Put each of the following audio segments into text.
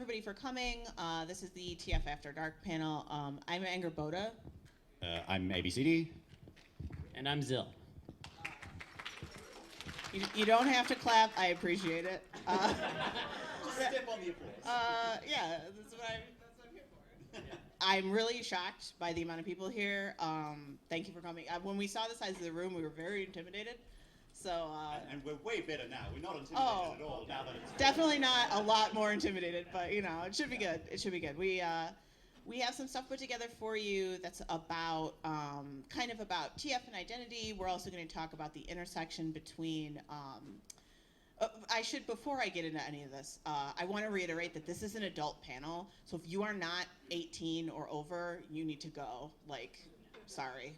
everybody for coming. This is the TF After Dark panel. I'm Angrboda. I'm Abe E Seedy. And I'm Zill. You don't have to clap. I appreciate it. Just step on the applause. Yeah, that's what I'm here for. I'm really shocked by the amount of people here. Thank you for coming. When we saw the size of the room, we were very intimidated. So. And we're way better now. We're not intimidated at all now that it's. Definitely not a lot more intimidated, but it should be good. It should be good. We have some stuff put together for you that's about kind of about TF and identity. We're also going to talk about the intersection between. Before I get into any of this, I want to reiterate that this is an adult panel. So if you are not 18 or over, you need to go. Sorry.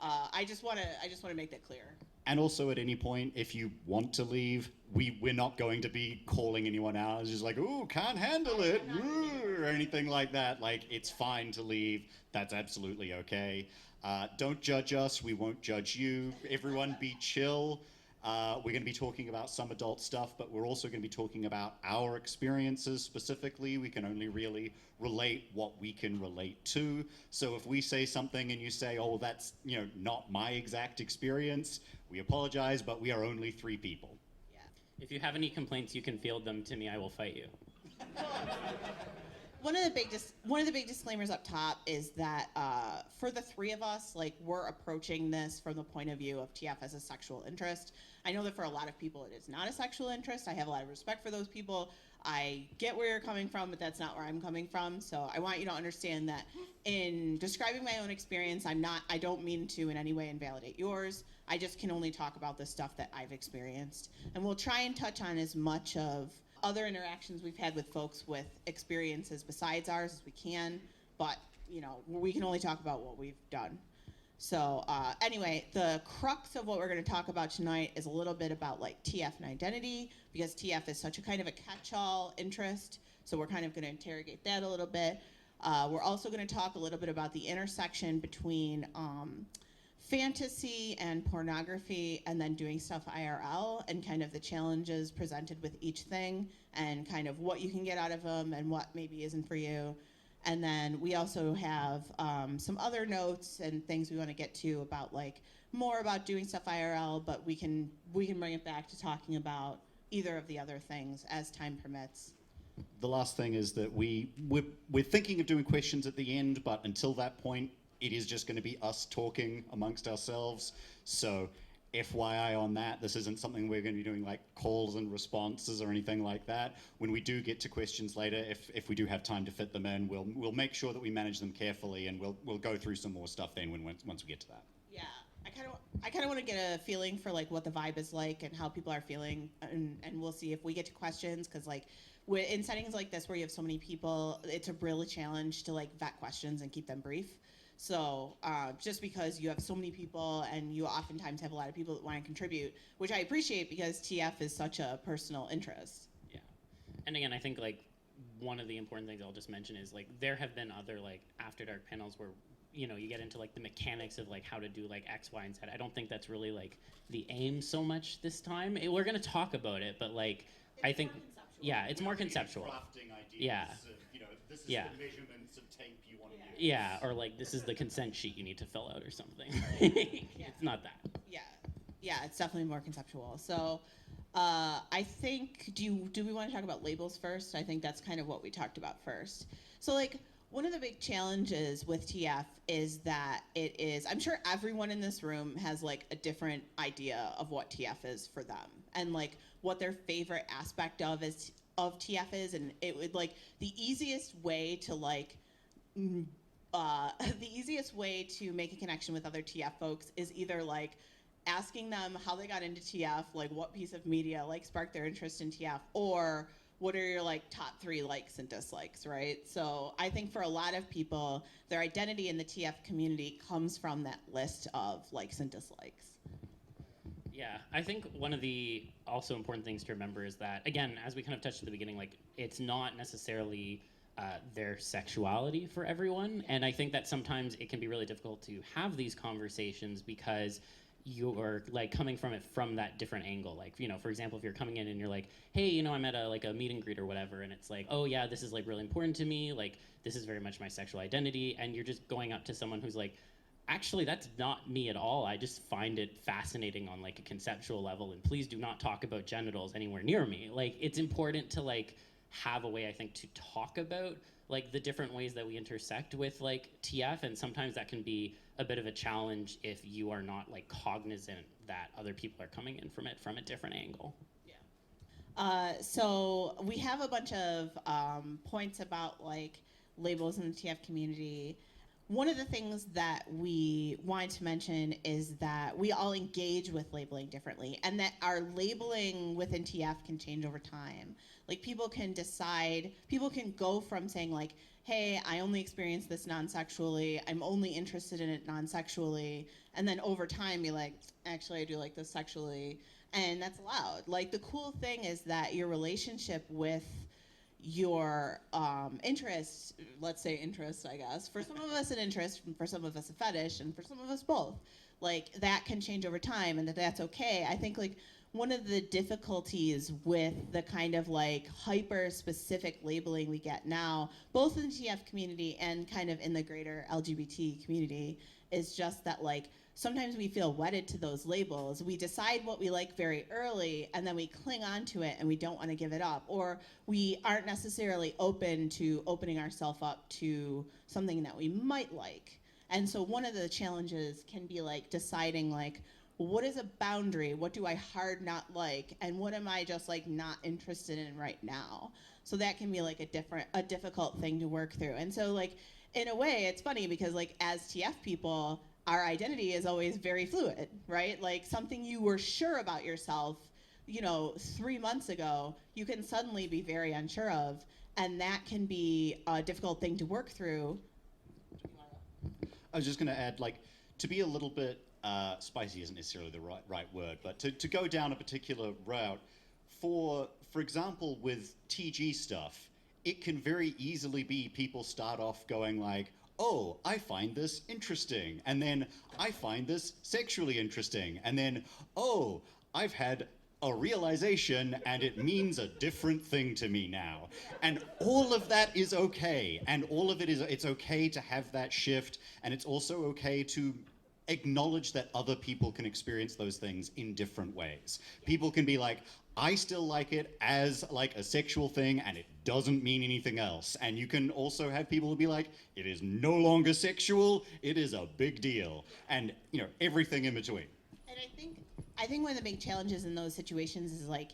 I just want to make that clear. And also, at any point, if you want to leave, we're not going to be calling anyone out. It's just like, ooh, can't handle it, ooh, or anything like that. It's fine to leave. That's absolutely okay. Don't judge us. We won't judge you. Everyone be chill. We're going to be talking about some adult stuff, but we're also going to be talking about our experiences specifically. We can only really relate what we can relate to. So if we say something and you say, oh, that's not my exact experience, we apologize, but we are only 3 people. Yeah. If you have any complaints, you can field them to me. I will fight you. One of the big disclaimers up top is that for the 3 of us, we're approaching this from the point of view of TF as a sexual interest. I know that for a lot of people, it is not a sexual interest. I have a lot of respect for those people. I get where you're coming from, but that's not where I'm coming from. So I want you to understand that in describing my own experience, I don't mean to in any way invalidate yours. I just can only talk about the stuff that I've experienced. And we'll try and touch on as much of other interactions we've had with folks with experiences besides ours as we can, but we can only talk about what we've done. So anyway, the crux of what we're going to talk about tonight is a little bit about TF and identity, because TF is such a kind of a catch-all interest. So we're kind of going to interrogate that a little bit. We're also going to talk a little bit about the intersection between fantasy and pornography, and then doing stuff IRL, and kind of the challenges presented with each thing, and kind of what you can get out of them and what maybe isn't for you. And then we also have some other notes and things we want to get to about more about doing stuff IRL, but we can bring it back to talking about either of the other things as time permits. The last thing is that we're thinking of doing questions at the end, but until that point, it is just going to be us talking amongst ourselves. So FYI on that, this isn't something we're going to be doing calls and responses or anything like that. When we do get to questions later, if we do have time to fit them in, we'll make sure that we manage them carefully, and we'll go through some more stuff then once we get to that. Yeah, I kind of want to get a feeling for what the vibe is like and how people are feeling, and we'll see if we get to questions, because in settings like this where you have so many people, it's a real challenge to vet questions and keep them brief. So just because you have so many people and you oftentimes have a lot of people that want to contribute, which I appreciate because TF is such a personal interest. Yeah. And again, I think one of the important things I'll just mention is there have been other After Dark panels where you get into the mechanics of how to do X, Y, and Z. I don't think that's really the aim so much this time. We're going to talk about it, but I think it's more conceptual. Crafting ideas. Yeah. This is Yeah. the measurements of tape you want to use. Yeah, or this is the consent sheet you need to fill out or something. It's not that. Yeah, it's definitely more conceptual. So I think, do we want to talk about labels first? I think that's kind of what we talked about first. So one of the big challenges with TF is that it is, I'm sure everyone in this room has a different idea of what TF is for them, and what their favorite aspect of TF is, and it would the easiest way to the easiest way to make a connection with other TF folks is either asking them how they got into TF, what piece of media sparked their interest in TF, or what are your top 3 likes and dislikes, right? So I think for a lot of people, their identity in the TF community comes from that list of likes and dislikes. Yeah, I think one of the also important things to remember is that, again, as we kind of touched at the beginning, it's not necessarily their sexuality for everyone. And I think that sometimes it can be really difficult to have these conversations because you're like coming from it from that different angle. Like, you know, for example, if you're coming in and you're like, hey, you know, I'm at a like a meet and greet or whatever, and it's like, oh yeah, this is like really important to me, like this is very much my sexual identity, and you're just going up to someone who's like, actually that's not me at all, I just find it fascinating on like a conceptual level, and please do not talk about genitals anywhere near me. Like, it's important to like have a way, I think, to talk about like the different ways that we intersect with like TF, and sometimes that can be a bit of a challenge if you are not like cognizant that other people are coming in from it from a different angle. So we have a bunch of points about like labels in the TF community. One of the things that we wanted to mention is that we all engage with labeling differently, and that our labeling within TF can change over time. Like, people can decide, people can go from saying like, hey, I only experience this non-sexually, I'm only interested in it non-sexually, and then over time be like, actually I do like this sexually, and that's allowed. Like, the cool thing is that your relationship with your interest, let's say interest, I guess, for some of us an interest, for some of us a fetish, and for some of us both, like, that can change over time, and that's okay. I think like one of the difficulties with the kind of like hyper specific labeling we get now, both in the TF community and kind of in the greater LGBT community, is just that like sometimes we feel wedded to those labels. We decide what we like very early, and then we cling on to it and we don't want to give it up. Or we aren't necessarily open to opening ourselves up to something that we might like. And so one of the challenges can be like deciding like, what is a boundary? What do I hard not like? And what am I just like not interested in right now? So that can be like a difficult thing to work through. And so like, in a way, it's funny because like as TF people, our identity is always very fluid, right? Like, something you were sure about yourself, you know, 3 months ago, you can suddenly be very unsure of, and that can be a difficult thing to work through. I was just going to add, like, to be a little bit spicy isn't necessarily the right word, but to go down a particular route, for example, with TG stuff, it can very easily be people start off going like, oh, I find this interesting, and then I find this sexually interesting, and then, oh, I've had a realization and it means a different thing to me now. And all of that is okay, and all of it is, it's okay to have that shift, and it's also okay to acknowledge that other people can experience those things in different ways. People can be like, I still like it as like a sexual thing and it doesn't mean anything else. And you can also have people who be like, it is no longer sexual, it is a big deal. And, you know, everything in between. And I think one of the big challenges in those situations is like,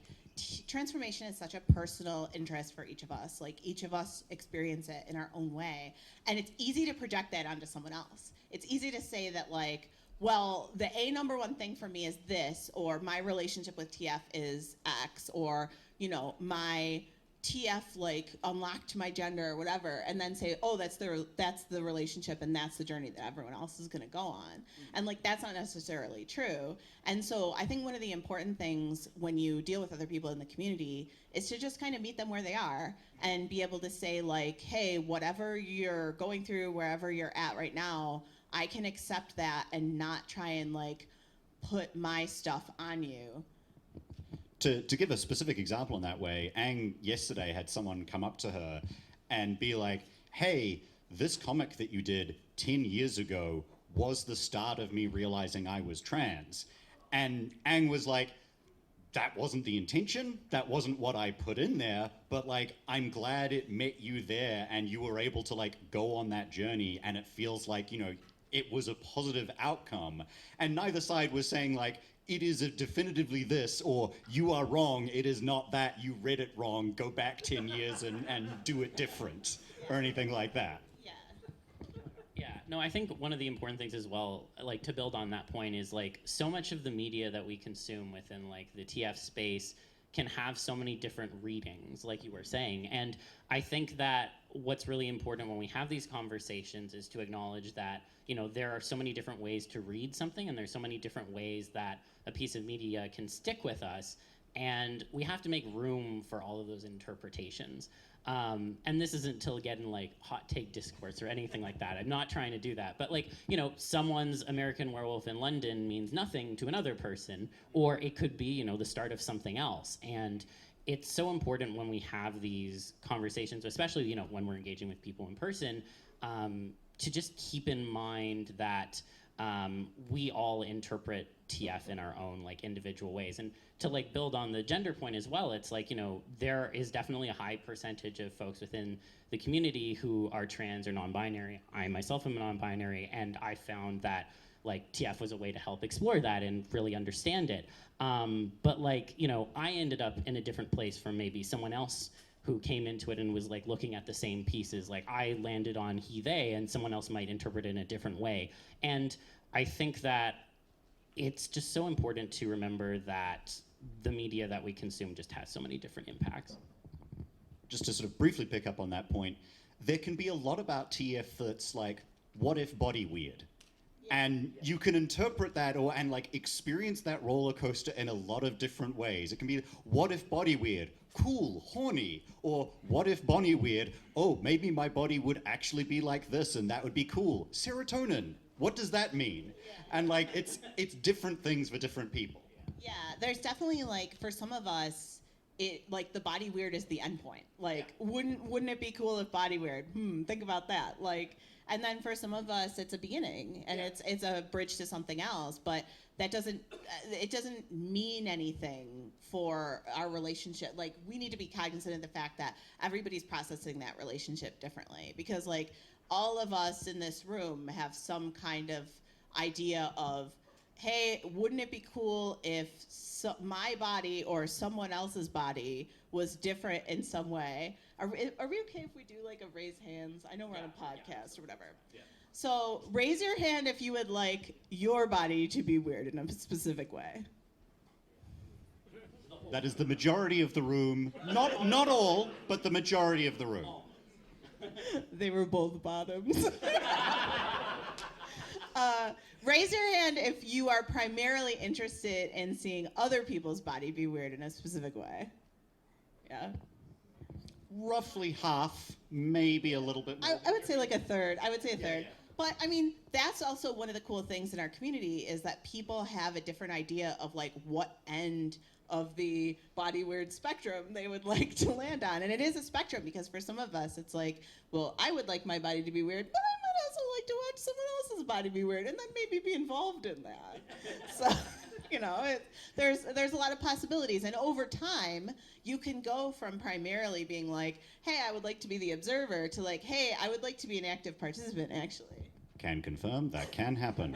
transformation is such a personal interest for each of us. Like, each of us experience it in our own way. And it's easy to project that onto someone else. It's easy to say that like, well, the number one thing for me is this, or my relationship with TF is X, or, you know, my TF like unlocked my gender or whatever, and then say, oh, that's the relationship and that's the journey that everyone else is going to go on. Mm-hmm. And like, that's not necessarily true. And so I think one of the important things when you deal with other people in the community is to just kind of meet them where they are and be able to say like, hey, whatever you're going through, wherever you're at right now, I can accept that and not try and like put my stuff on you. To give a specific example in that way, Ang yesterday had someone come up to her and be like, hey, this comic that you did 10 years ago was the start of me realizing I was trans. And Ang was like, that wasn't the intention, that wasn't what I put in there, but like, I'm glad it met you there and you were able to like go on that journey, and it feels like, you know, it was a positive outcome. And neither side was saying like, it is definitively this, or you are wrong, it is not that, you read it wrong, go back 10 years and do it different, or anything like that. Yeah, no, I think one of the important things as well, like to build on that point, is like so much of the media that we consume within like the TF space can have so many different readings, like you were saying. And I think that what's really important when we have these conversations is to acknowledge that, you know, there are so many different ways to read something, and there's so many different ways that a piece of media can stick with us, and we have to make room for all of those interpretations. And this isn't till getting like hot take discourse or anything like that. I'm not trying to do that. But like, someone's American Werewolf in London means nothing to another person, or it could be, the start of something else. And it's so important when we have these conversations, especially, when we're engaging with people in person, to just keep in mind that we all interpret TF in our own like individual ways. And to like build on the gender point as well, it's like, there is definitely a high percentage of folks within the community who are trans or non-binary. I myself am non-binary, and I found that like TF was a way to help explore that and really understand it. But like, I ended up in a different place from maybe someone else who came into it and was like looking at the same pieces. Like I landed on he, they, and someone else might interpret it in a different way. And I think that it's just so important to remember that the media that we consume just has so many different impacts. Just to sort of briefly pick up on that point, there can be a lot about TF that's like, what if body weird? And you can interpret that and like experience that roller coaster in a lot of different ways. It can be, what if body weird? Cool, horny. Or what if body weird? Oh, maybe my body would actually be like this and that would be cool. Serotonin. What does that mean? And like, it's different things for different people. Yeah, there's definitely like, for some of us, it like the body weird is the end point. Like, wouldn't it be cool if body weird? Think about that. Like, and then for some of us, it's a beginning, and it's a bridge to something else. But that doesn't mean anything for our relationship. Like, we need to be cognizant of the fact that everybody's processing that relationship differently, because like all of us in this room have some kind of idea of, hey, wouldn't it be cool if my body or someone else's body was different in some way? Are we okay if we do like a raise hands? I know we're on a podcast or whatever. Yeah. So raise your hand if you would like your body to be weird in a specific way. That is the majority of the room. Not all, but the majority of the room. They were both bottoms. Raise your hand if you are primarily interested in seeing other people's body be weird in a specific way. Yeah. Roughly half, maybe a little bit more. I would say like a third. I would say a third. Yeah. But I mean, that's also one of the cool things in our community is that people have a different idea of like what end of the body weird spectrum they would like to land on. And it is a spectrum, because for some of us, it's like, well, I would like my body to be weird, but I might also like to watch someone else's body be weird and then maybe be involved in that. So, there's a lot of possibilities. And over time, you can go from primarily being like, hey, I would like to be the observer, to like, hey, I would like to be an active participant, actually. Can confirm that can happen.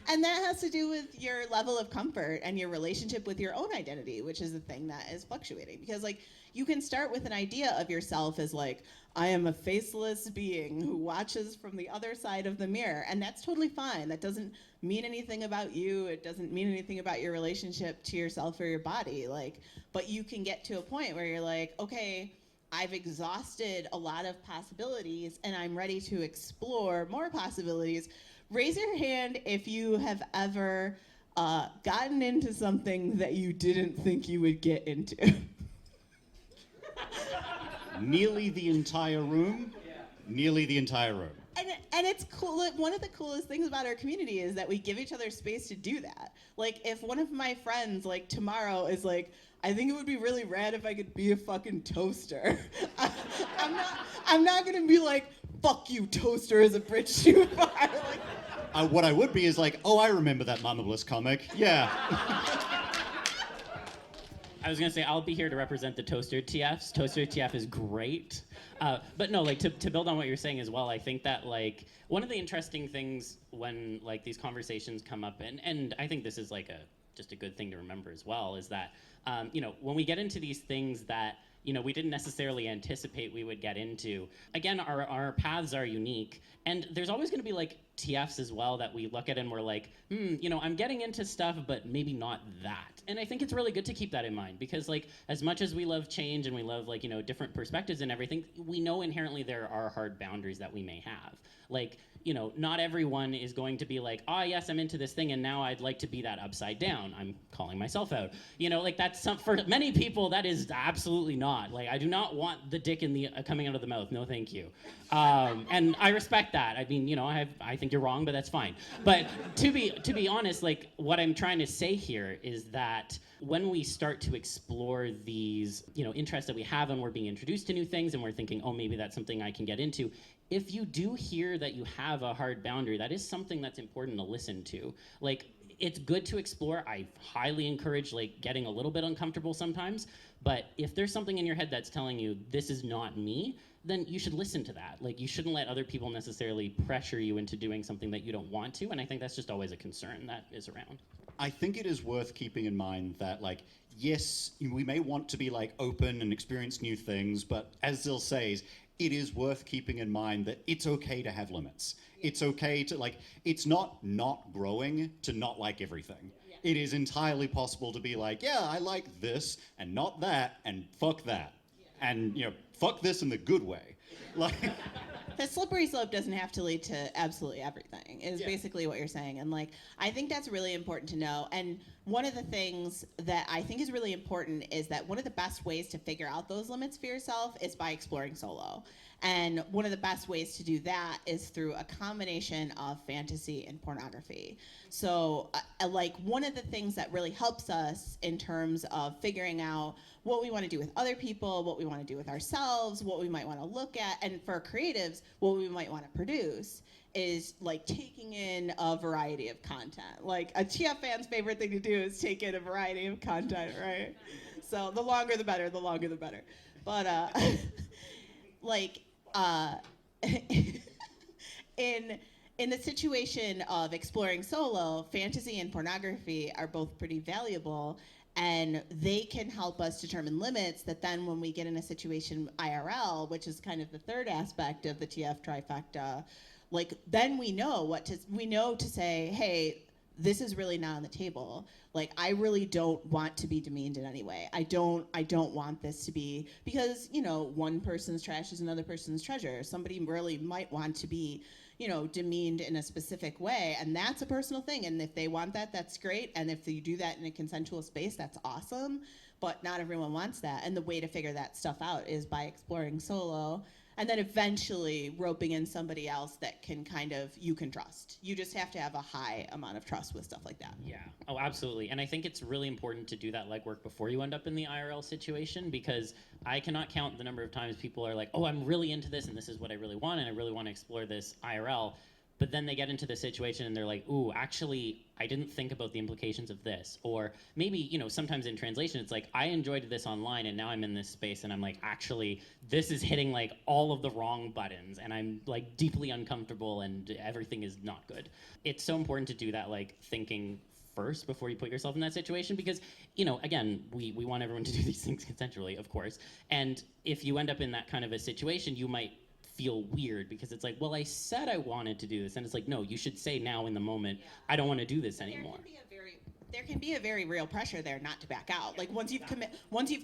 And that has to do with your level of comfort and your relationship with your own identity, which is the thing that is fluctuating. Because like, you can start with an idea of yourself as like, I am a faceless being who watches from the other side of the mirror. And that's totally fine. That doesn't mean anything about you. It doesn't mean anything about your relationship to yourself or your body. Like, but you can get to a point where you're like, okay, I've exhausted a lot of possibilities and I'm ready to explore more possibilities. Raise your hand if you have ever gotten into something that you didn't think you would get into. Nearly the entire room. Nearly the entire room. And it's cool. Like, one of the coolest things about our community is that we give each other space to do that. Like, if one of my friends, like, tomorrow is like, I think it would be really rad if I could be a fucking toaster. I'm not gonna be like, fuck you, toaster, is a bridge too far. Like, what I would be is like, oh, I remember that Mama Bliss comic. Yeah. I was gonna say, I'll be here to represent the Toaster TFs. Toaster TF is great. But no, like to build on what you're saying as well, I think that like one of the interesting things when like these conversations come up, and I think this is like just a good thing to remember as well, is that when we get into these things that we didn't necessarily anticipate we would get into, again, our paths are unique, and there's always going to be like TFs as well that we look at and we're like, I'm getting into stuff, but maybe not that. And I think it's really good to keep that in mind because, like, as much as we love change and we love, like, different perspectives and everything, we know inherently there are hard boundaries that we may have. Like, not everyone is going to be like, yes, I'm into this thing, and now I'd like to be that upside down. I'm calling myself out. Like, that's for many people, that is absolutely not. Like, I do not want the dick in the coming out of the mouth. No, thank you. And I respect that. I mean, I think you're wrong, but that's fine. But to be honest, like, what I'm trying to say here is that when we start to explore these, interests that we have and we're being introduced to new things and we're thinking, oh, maybe that's something I can get into, if you do hear that you have a hard boundary, that is something that's important to listen to. Like, it's good to explore. I highly encourage, like, getting a little bit uncomfortable sometimes. But if there's something in your head that's telling you, this is not me, then you should listen to that. Like, you shouldn't let other people necessarily pressure you into doing something that you don't want to. And I think that's just always a concern that is around. I think it is worth keeping in mind that, like, yes, we may want to be, like, open and experience new things, but as Zil says, it is worth keeping in mind that it's okay to have limits. It's okay to, like, it's not growing to not like everything. Yeah. It is entirely possible to be like, yeah, I like this and not that and fuck that. Yeah. And, fuck this in the good way. Like, the slippery slope doesn't have to lead to absolutely everything, is basically what you're saying. And, like, I think that's really important to know. And one of the things that I think is really important is that one of the best ways to figure out those limits for yourself is by exploring solo. And one of the best ways to do that is through a combination of fantasy and pornography. So, like, one of the things that really helps us in terms of figuring out what we want to do with other people, what we want to do with ourselves, what we might want to look at, and for creatives, what we might want to produce, is, like, taking in a variety of content. Like, a TF fan's favorite thing to do is take in a variety of content, right? So the longer the better, the longer the better. But, in the situation of exploring solo, fantasy and pornography are both pretty valuable, and they can help us determine limits that then when we get in a situation IRL, which is kind of the third aspect of the TF trifecta, like, then we know to say, hey, this is really not on the table. Like, I really don't want to be demeaned in any way. I don't want this to be, because, one person's trash is another person's treasure. Somebody really might want to be, demeaned in a specific way, and that's a personal thing. And if they want that, that's great. And if you do that in a consensual space, that's awesome. But not everyone wants that. And the way to figure that stuff out is by exploring solo, and then eventually roping in somebody else that you can trust. You just have to have a high amount of trust with stuff like that. Yeah. Oh, absolutely. And I think it's really important to do that legwork before you end up in the IRL situation, because I cannot count the number of times people are like, oh, I'm really into this and this is what I really want and I really want to explore this IRL. But then they get into the situation and they're like, ooh, actually, I didn't think about the implications of this. Or maybe, sometimes in translation, it's like, I enjoyed this online and now I'm in this space and I'm like, actually, this is hitting, like, all of the wrong buttons and I'm, like, deeply uncomfortable and everything is not good. It's so important to do that, like, thinking first before you put yourself in that situation, because, again, we want everyone to do these things consensually, of course. And if you end up in that kind of a situation, you might feel weird because it's like, well, I said I wanted to do this, and it's like, no, you should say now in the moment, I don't want to do this anymore. There can be a very real pressure there not to back out. Like, once you've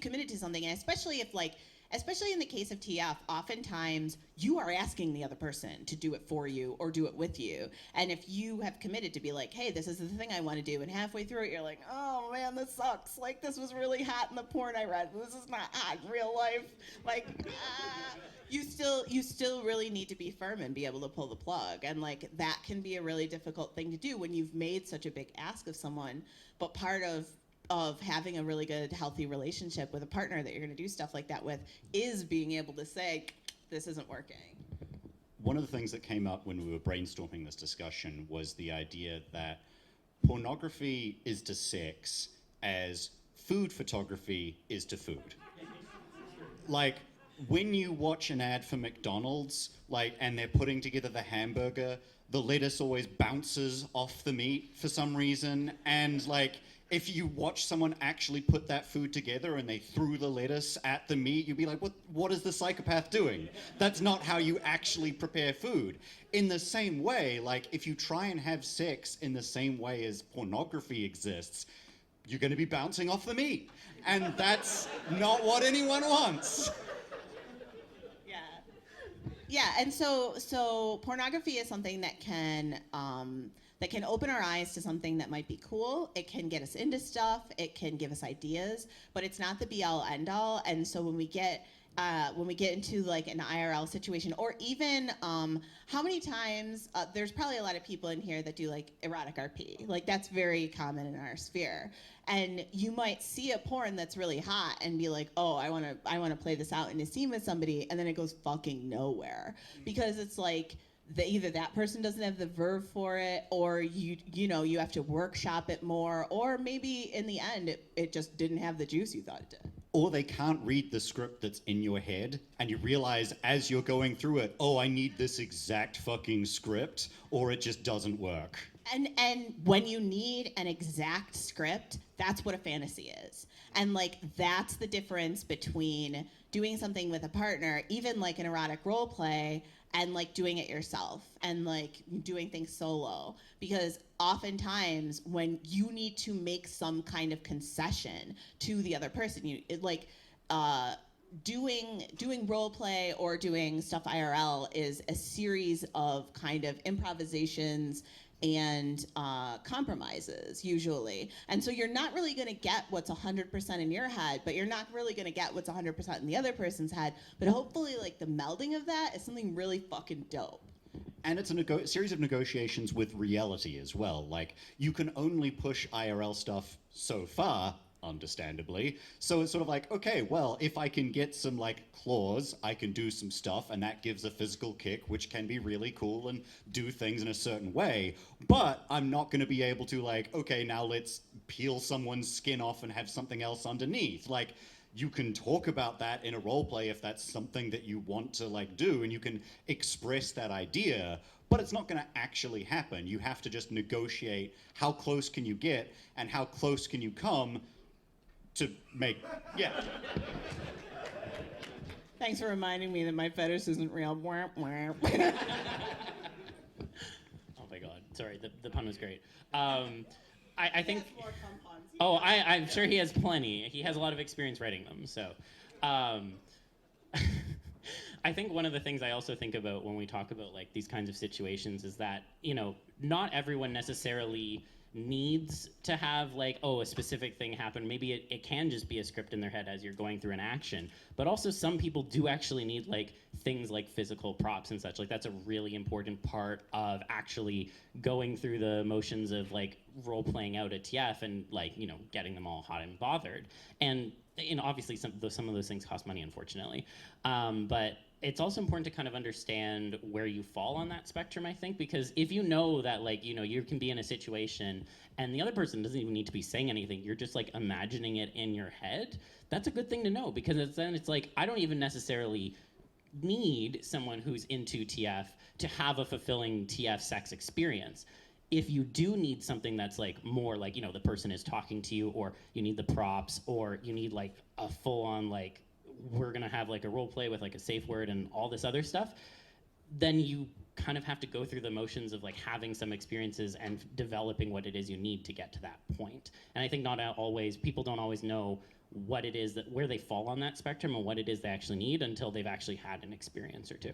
committed to something, and especially in the case of TF, oftentimes you are asking the other person to do it for you or do it with you. And if you have committed to be like, hey, this is the thing I want to do, and halfway through it, you're like, oh man, this sucks. Like, this was really hot in the porn I read. This is not hot in real life. Like, you still really need to be firm and be able to pull the plug. And, like, that can be a really difficult thing to do when you've made such a big ask of someone. But part of having a really good, healthy relationship with a partner that you're going to do stuff like that with is being able to say, this isn't working. One of the things that came up when we were brainstorming this discussion was the idea that pornography is to sex as food photography is to food. Like, when you watch an ad for McDonald's, like, and they're putting together the hamburger, the lettuce always bounces off the meat for some reason, and, like, if you watch someone actually put that food together and they threw the lettuce at the meat, you'd be like, what is the psychopath doing? That's not how you actually prepare food. In the same way, like, if you try and have sex in the same way as pornography exists, you're going to be bouncing off the meat. And that's not what anyone wants. Yeah, and so pornography is something that can open our eyes to something that might be cool. It can get us into stuff. It can give us ideas, but it's not the be-all end-all. And so when we get into like an IRL situation, or even how many times there's probably a lot of people in here that do like erotic RP. Like that's very common in our sphere. And you might see a porn that's really hot and be like, oh, I want to play this out in a scene with somebody, and then it goes fucking nowhere because it's like either that person doesn't have the verve for it, or you have to workshop it more, or maybe in the end it just didn't have the juice you thought it did. Or they can't read the script that's in your head, and you realize as you're going through it, oh, I need this exact fucking script, or it just doesn't work. And when you need an exact script, that's what a fantasy is. And like that's the difference between doing something with a partner, even like an erotic role play, and like doing it yourself and like doing things solo. Because oftentimes when you need to make some kind of concession to the other person, doing role play or doing stuff IRL is a series of kind of improvisations and compromises usually. And so you're not really gonna get what's 100% in your head, but you're not really gonna get what's 100% in the other person's head. But hopefully like the melding of that is something really fucking dope. And it's a series of negotiations with reality as well. Like, you can only push IRL stuff so far, understandably. So it's sort of like, okay, well, if I can get some like claws, I can do some stuff, and that gives a physical kick, which can be really cool and do things in a certain way. But I'm not going to be able to like, okay, now let's peel someone's skin off and have something else underneath. Like, you can talk about that in a role play if that's something that you want to like do, and you can express that idea, but it's not going to actually happen. You have to just negotiate how close can you get and how close can you come to make, yeah. Thanks for reminding me that my fetish isn't real. Oh my god, sorry, the pun was great. I think. Oh, I'm sure he has plenty. He has a lot of experience writing them. So, I think one of the things I also think about when we talk about like these kinds of situations is that not everyone necessarily needs to have like a specific thing happen. Maybe it can just be a script in their head as you're going through an action, but also some people do actually need like things like physical props and such. Like that's a really important part of actually going through the motions of like role playing out a TF and like getting them all hot and bothered. And obviously some of those things cost money, unfortunately, but it's also important to kind of understand where you fall on that spectrum, I think, because if you know that, like, you can be in a situation and the other person doesn't even need to be saying anything, you're just, like, imagining it in your head, that's a good thing to know, because then it's like, I don't even necessarily need someone who's into TF to have a fulfilling TF sex experience. If you do need something that's, like, more like, the person is talking to you, or you need the props, or you need, like, a full-on, like, we're gonna have like a role play with like a safe word and all this other stuff, then you kind of have to go through the motions of like having some experiences and developing what it is you need to get to that point. And I think people don't always know what it is where they fall on that spectrum and what it is they actually need until they've actually had an experience or two.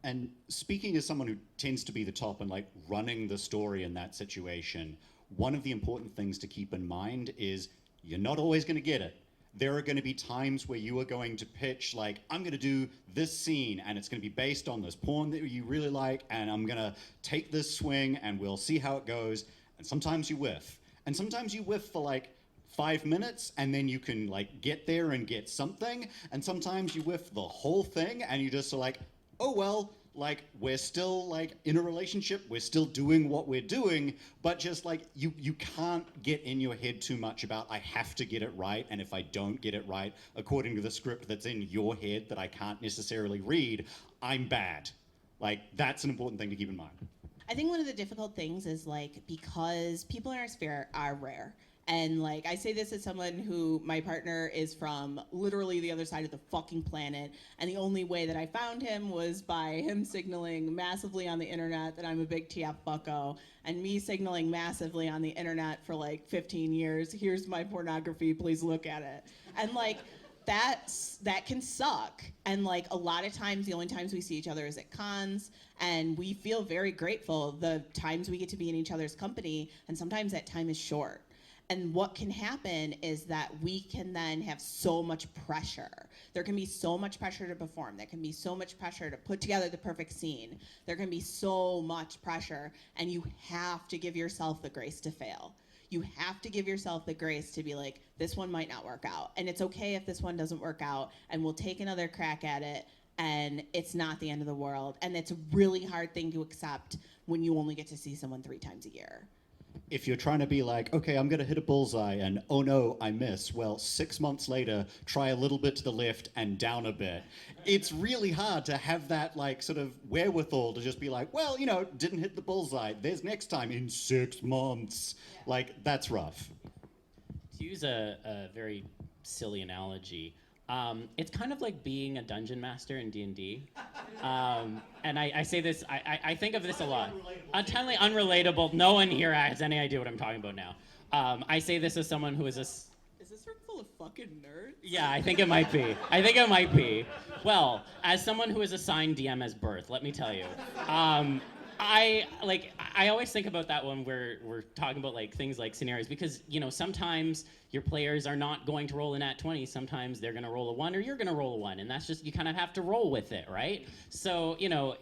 And speaking as someone who tends to be the top and like running the story in that situation, one of the important things to keep in mind is you're not always going to get it. There are going to be times where you are going to pitch like, I'm going to do this scene and it's going to be based on this porn that you really like, and I'm going to take this swing and we'll see how it goes. And sometimes you whiff. And sometimes you whiff for like 5 minutes and then you can like get there and get something. And sometimes you whiff the whole thing and you just are like, oh well, like we're still like in a relationship, we're still doing what we're doing, but just like you can't get in your head too much about I have to get it right, and if I don't get it right according to the script that's in your head that I can't necessarily read, I'm bad. Like that's an important thing to keep in mind. I think one of the difficult things is like because people in our sphere are rare. And like I say this as someone who my partner is from literally the other side of the fucking planet, and the only way that I found him was by him signaling massively on the internet that I'm a big TF bucko, and me signaling massively on the internet for like 15 years, here's my pornography, please look at it. And like that can suck. And like a lot of times the only times we see each other is at cons, and we feel very grateful the times we get to be in each other's company, and sometimes that time is short. And what can happen is that we can then have so much pressure. There can be so much pressure to perform. There can be so much pressure to put together the perfect scene. There can be so much pressure, and you have to give yourself the grace to fail. You have to give yourself the grace to be like, this one might not work out. And it's okay if this one doesn't work out, and we'll take another crack at it, and it's not the end of the world. And it's a really hard thing to accept when you only get to see someone 3 times a year. If you're trying to be like, okay, I'm going to hit a bullseye and oh no, I miss. Well, 6 months later, try a little bit to the left and down a bit. It's really hard to have that like sort of wherewithal to just be like, well, you know, didn't hit the bullseye. There's next time in 6 months. Yeah. Like, that's rough. To use a very silly analogy, it's kind of like being a dungeon master in D&D. And I say this, I think of this a lot. Totally unrelatable. No one here has any idea what I'm talking about now. I say this as someone who is a... Is this room full of fucking nerds? Yeah, I think it might be. I think it might be. Well, as someone who is assigned DM as birth, let me tell you. I always think about that when we're talking about like things like scenarios, because you know sometimes your players are not going to roll a nat 20. Sometimes they're going to roll a 1, or you're going to roll a 1, and that's just, you kind of have to roll with it, right? So you know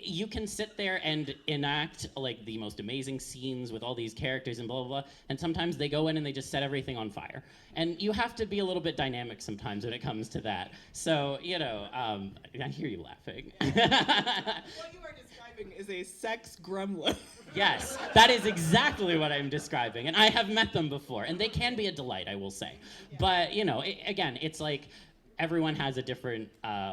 you can sit there and enact like the most amazing scenes with all these characters and blah blah blah, and sometimes they go in and they just set everything on fire, and you have to be a little bit dynamic sometimes when it comes to that. So you know, I hear you laughing. What you are describing is a sex gremlin. Yes, that is exactly what I'm describing, and I have met them before, and they can be a delight, I will say. Yeah. But you know, again, it's like everyone has a different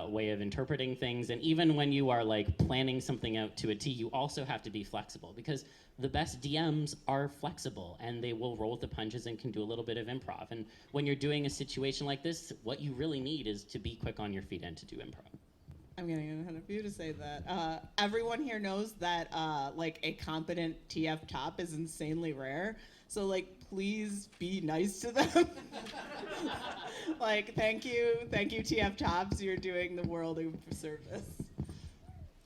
way of interpreting things, and even when you are like planning something out to a T, you also have to be flexible, because the best DMs are flexible, and they will roll with the punches and can do a little bit of improv. And when you're doing a situation like this, what you really need is to be quick on your feet and to do improv. I'm getting ahead of you to say that. Everyone here knows that like a competent TF top is insanely rare. So like, please be nice to them. Like, thank you TF tops. You're doing the world a service.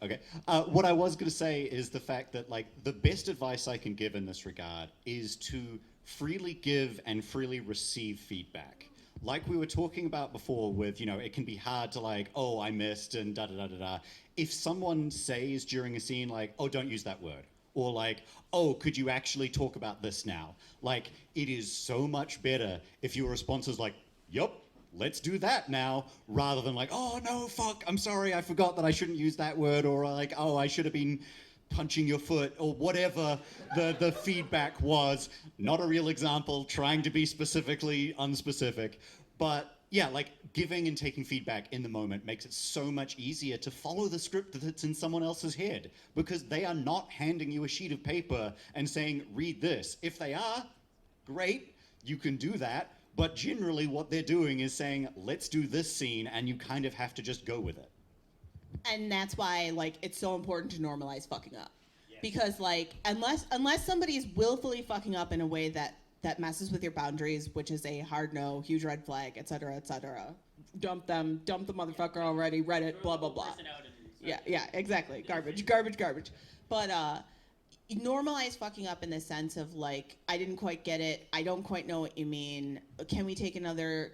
Okay. What I was going to say is the fact that like the best advice I can give in this regard is to freely give and freely receive feedback. Like we were talking about before with, you know, it can be hard to like, oh, I missed and da-da-da-da-da. If someone says during a scene like, oh, don't use that word, or like, oh, could you actually talk about this now? Like, it is so much better if your response is like, yup, let's do that now, rather than like, oh, no, fuck, I'm sorry, I forgot that I shouldn't use that word, or like, oh, I should have been punching your foot, or whatever the feedback was. Not a real example, trying to be specifically unspecific. But yeah, like giving and taking feedback in the moment makes it so much easier to follow the script that's in someone else's head, because they are not handing you a sheet of paper and saying, read this. If they are, great, you can do that. But generally what they're doing is saying, let's do this scene, and you kind of have to just go with it. And that's why, like, it's so important to normalize fucking up. Yeah. Because, like, unless somebody's willfully fucking up in a way that messes with your boundaries, which is a hard no, huge red flag, et cetera, dump the motherfucker already, Reddit, blah, blah, blah. Yeah, exactly. Garbage. But normalize fucking up in the sense of, like, I didn't quite get it. I don't quite know what you mean. Can we take another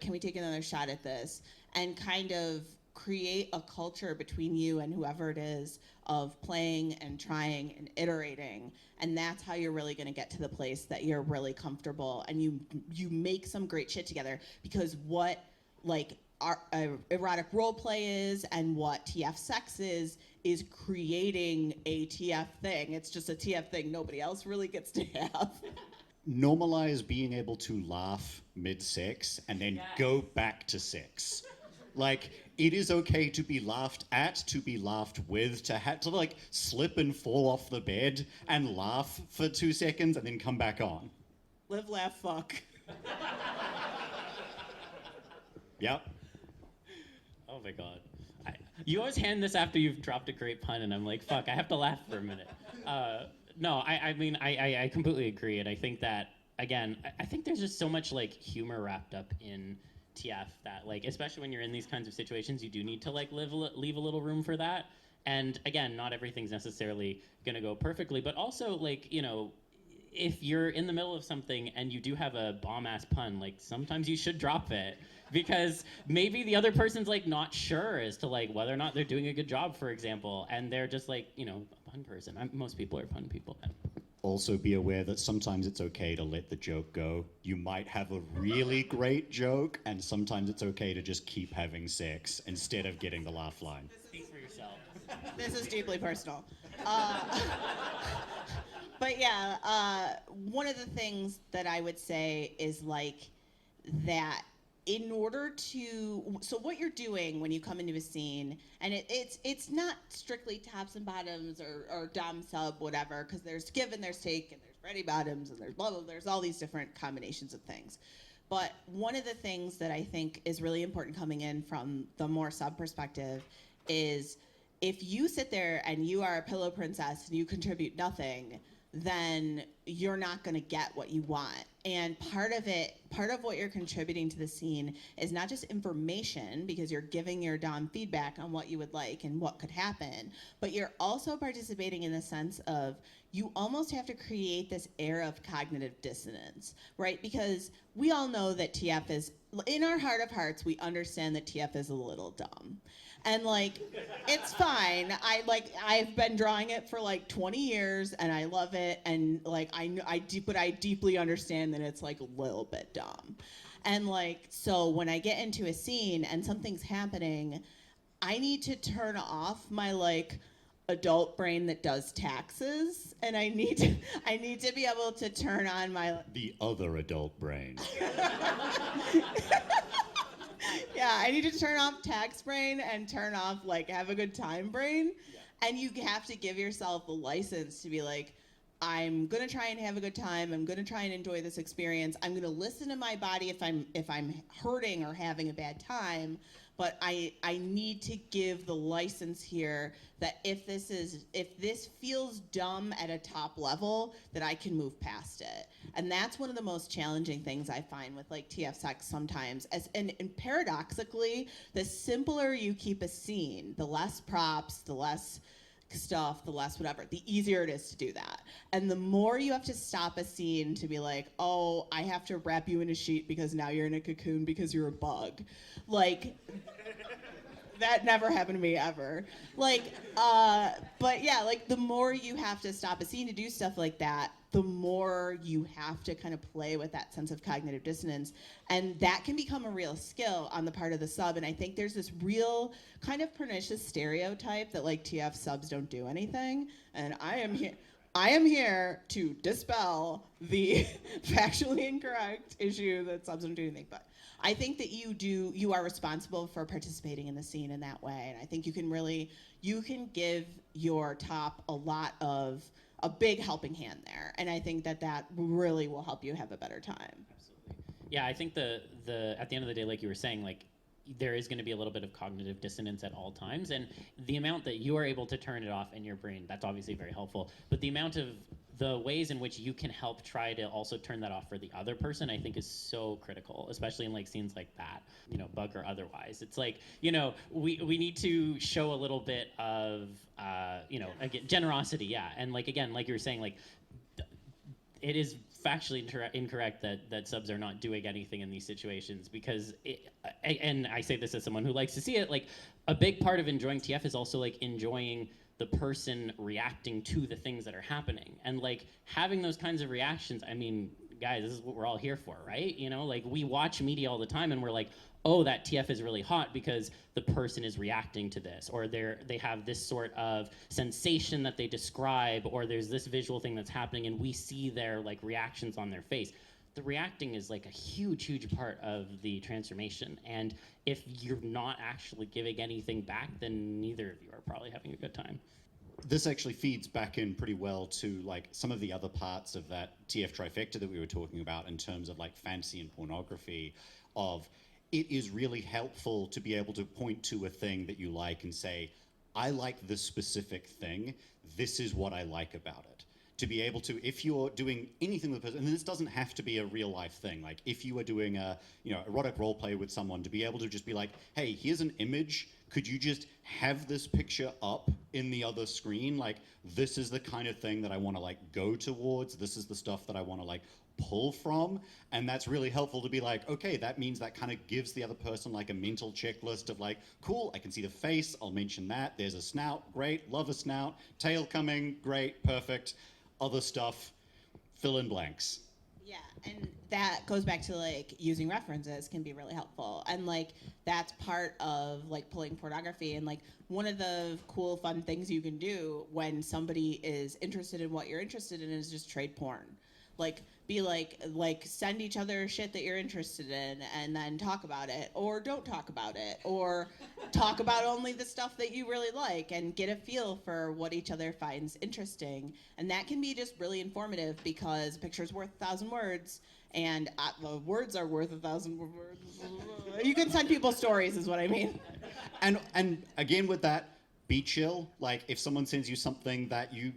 shot at this? And kind of create a culture between you and whoever it is of playing and trying and iterating, and that's how you're really going to get to the place that you're really comfortable, and you make some great shit together. Because what like our erotic role play is and what TF sex is creating a TF thing. It's just a TF thing nobody else really gets to have. Normalize being able to laugh mid-sex and then go back to sex. Like, it is okay to be laughed at, to be laughed with, to like slip and fall off the bed and laugh for 2 seconds and then come back on. Live, laugh, fuck. Yep. Oh my god. You always hand this after you've dropped a great pun, and I'm like, fuck, I have to laugh for a minute. No, I mean, I completely agree, and I think that, again, I think there's just so much, like, humor wrapped up in TF that, like, especially when you're in these kinds of situations, you do need to, like, leave a little room for that. And, again, not everything's necessarily going to go perfectly, but also, like, you know, if you're in the middle of something and you do have a bomb-ass pun, like, sometimes you should drop it. Because maybe the other person's, like, not sure as to, like, whether or not they're doing a good job, for example. And they're just, like, you know, a pun person. Most people are pun people. Also be aware that sometimes it's okay to let the joke go. You might have a really great joke, and sometimes it's okay to just keep having sex instead of getting the laugh line. Speak for yourself. This is deeply personal. But yeah, one of the things that I would say is, like, that in order to, so what you're doing when you come into a scene, and it's not strictly tops and bottoms or dom sub, whatever, because there's give and there's take and there's ready bottoms and there's blah, blah, there's all these different combinations of things. But one of the things that I think is really important coming in from the more sub perspective is if you sit there and you are a pillow princess and you contribute nothing, then you're not going to get what you want. And part of what you're contributing to the scene is not just information, because you're giving your dom feedback on what you would like and what could happen, but you're also participating in the sense of you almost have to create this air of cognitive dissonance, right? Because we all know that TF is, in our heart of hearts, we understand that TF is a little dumb. And, like, it's fine. I've been drawing it for, like, 20 years, and I love it. And, like, but I deeply understand that it's, like, a little bit dumb. And, like, so when I get into a scene and something's happening, I need to turn off my, like, adult brain that does taxes, and I need to be able to turn on my... The other adult brain. Yeah, I need to turn off tax brain and turn off, like, have a good time brain. Yeah. And you have to give yourself a license to be like, I'm gonna try and have a good time. I'm gonna try and enjoy this experience. I'm gonna listen to my body if I'm hurting or having a bad time. But I need to give the license here that if this feels dumb at a top level, that I can move past it. And that's one of the most challenging things I find with, like, TF sex sometimes. And paradoxically, the simpler you keep a scene, the less props, the less stuff, the less whatever, the easier it is to do that. And the more you have to stop a scene to be like, oh, I have to wrap you in a sheet because now you're in a cocoon because you're a bug. Like, that never happened to me ever. Like, but yeah, like, the more you have to stop a scene to do stuff like that, the more you have to kind of play with that sense of cognitive dissonance. And that can become a real skill on the part of the sub. And I think there's this real kind of pernicious stereotype that, like, TF subs don't do anything. And I am here to dispel the factually incorrect issue that subs don't do anything. But I think that you are responsible for participating in the scene in that way. And I think you can give your top a big helping hand there. And I think that really will help you have a better time. Absolutely. Yeah, I think the at the end of the day, like you were saying, like, there is going to be a little bit of cognitive dissonance at all times, and the amount that you are able to turn it off in your brain, that's obviously very helpful. But the amount of the ways in which you can help try to also turn that off for the other person, I think, is so critical, especially in, like, scenes like that, you know, bug or otherwise. It's like, you know, we need to show a little bit of, you know, again, generosity, yeah. And, like, again, like you were saying, like, it is factually incorrect that subs are not doing anything in these situations, because and I say this as someone who likes to see it, like, a big part of enjoying TF is also, like, enjoying the person reacting to the things that are happening, and, like, having those kinds of reactions. I mean, guys, this is what we're all here for, right? You know, like, we watch media all the time and we're like, oh, that TF is really hot because the person is reacting to this, or they have this sort of sensation that they describe, or there's this visual thing that's happening and we see their, like, reactions on their face. the reacting is like a huge part of the transformation. And if you're not actually giving anything back, then neither of you are probably having a good time. This actually feeds back in pretty well to like some of the other parts of that TF trifecta that we were talking about in terms of like fantasy and pornography. Of it is really helpful to be able to point to a thing that you like and say, I like this specific thing. This is what I like about it. To be able to, if you're doing anything with a person, and this doesn't have to be a real life thing. Like if you are doing a, erotic role play with someone, to be able to just be like, hey, here's an image. Could you just have this picture up in the other screen? Like, this is the kind of thing that I want to like go towards. This is the stuff that I want to like pull from. And that's really helpful to be like, okay, that means that kind of gives the other person like a mental checklist of like, cool, I can see the face. I'll mention that. There's a snout. Great. Love a snout. Tail coming. Great. Perfect. Other stuff, fill in blanks. Yeah, and that goes back to like using references can be really helpful. And like that's part of like pulling pornography. And like one of the cool, fun things you can do when somebody is interested in what you're interested in is just trade porn. Like be like send each other shit that you're interested in and then talk about it, or don't talk about it, or talk about only the stuff that you really like and get a feel for what each other finds interesting. And that can be just really informative because a picture's worth 1,000 words and words are worth 1,000 words. You can send people stories is what I mean. And again with that, be chill. Like if someone sends you something that you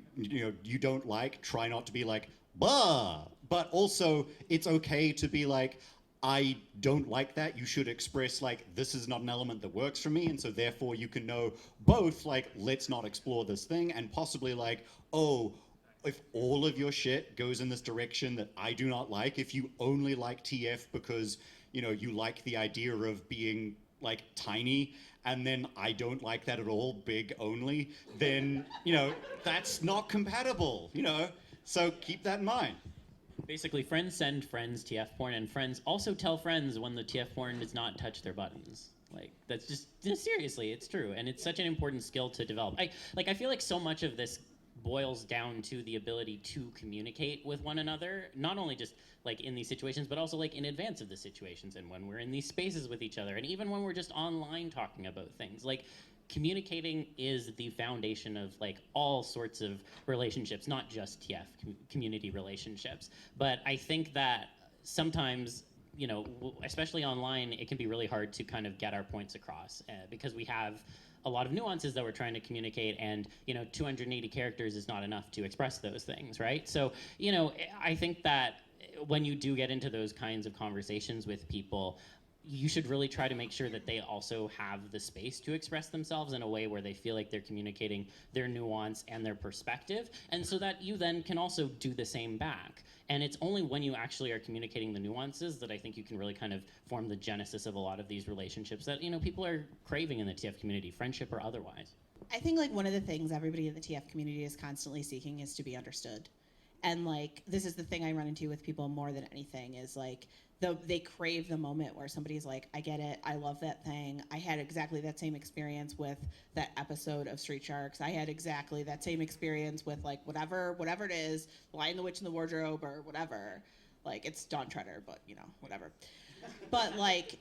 don't like, try not to be like, bah. But also, it's okay to be like, I don't like that. You should express like, this is not an element that works for me. And so therefore you can know both like, let's not explore this thing, and possibly like, oh, if all of your shit goes in this direction that I do not like, if you only like TF because, you like the idea of being like tiny, and then I don't like that at all, big only, then, that's not compatible, So keep that in mind. Basically, friends send friends TF porn, and friends also tell friends when the TF porn does not touch their buttons. Like, that's just, seriously, it's true. And it's such an important skill to develop. I feel like so much of this boils down to the ability to communicate with one another, not only just like in these situations, but also like in advance of the situations and when we're in these spaces with each other, and even when we're just online talking about things. Like, communicating is the foundation of like all sorts of relationships, not just TF community relationships. But I think that sometimes, especially online, it can be really hard to kind of get our points across because we have a lot of nuances that we're trying to communicate, and 280 characters is not enough to express those things, right? So I think that when you do get into those kinds of conversations with people, you should really try to make sure that they also have the space to express themselves in a way where they feel like they're communicating their nuance and their perspective, and so that you then can also do the same back. And it's only when you actually are communicating the nuances that I think you can really kind of form the genesis of a lot of these relationships that people are craving in the TF community, friendship or otherwise. I think like one of the things everybody in the TF community is constantly seeking is to be understood. And like this is the thing I run into with people more than anything is like they crave the moment where somebody's like, I get it, I love that thing. I had exactly that same experience with that episode of Street Sharks. I had exactly that same experience with like whatever it is, Lion, the Witch, and the Wardrobe, or whatever. Like it's Dawn Treader, but whatever. But like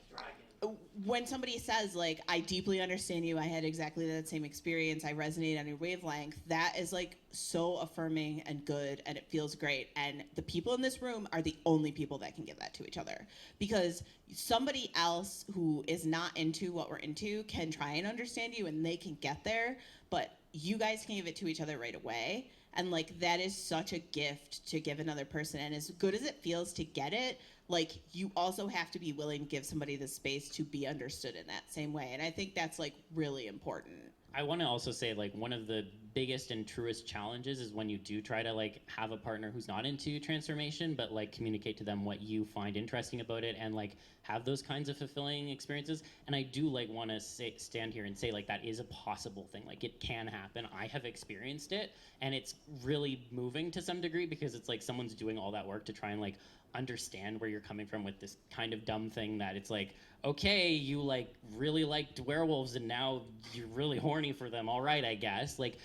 when somebody says like, I deeply understand you, I had exactly that same experience, I resonate on your wavelength, that is like so affirming and good, and it feels great. And the people in this room are the only people that can give that to each other, because somebody else who is not into what we're into can try and understand you and they can get there, but you guys can give it to each other right away. And like that is such a gift to give another person, and as good as it feels to get it, like you also have to be willing to give somebody the space to be understood in that same way. And I think that's like really important. I want to also say like one of the biggest and truest challenges is when you do try to like have a partner who's not into transformation, but like communicate to them what you find interesting about it and like have those kinds of fulfilling experiences. And I do like want to stand here and say like that is a possible thing. Like it can happen. I have experienced it, and it's really moving to some degree because it's like someone's doing all that work to try and like understand where you're coming from with this kind of dumb thing that it's like, okay, you like really liked werewolves and now you're really horny for them. All right, I guess. Like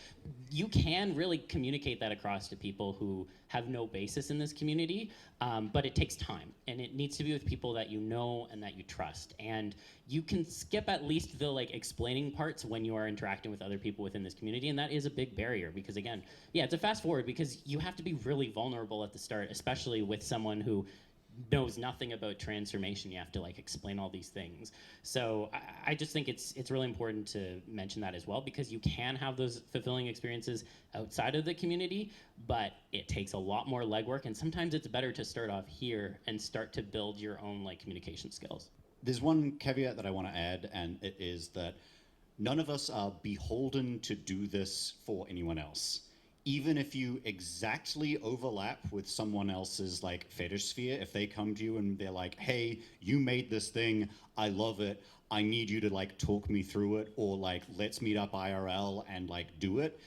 you can really communicate that across to people who have no basis in this community, but it takes time, and it needs to be with people that you know and that you trust. And you can skip at least the like explaining parts when you are interacting with other people within this community, and that is a big barrier because, again, yeah, it's a fast forward because you have to be really vulnerable at the start, especially with someone who knows nothing about transformation. You have to like explain all these things. So I just think it's really important to mention that as well, because you can have those fulfilling experiences outside of the community, but it takes a lot more legwork, and sometimes it's better to start off here and start to build your own like communication skills. There's one caveat that I want to add, and it is that none of us are beholden to do this for anyone else. Even if you exactly overlap with someone else's like fetish sphere, if they come to you and they're like, hey, you made this thing, I love it, I need you to like talk me through it, or like let's meet up IRL and like do it,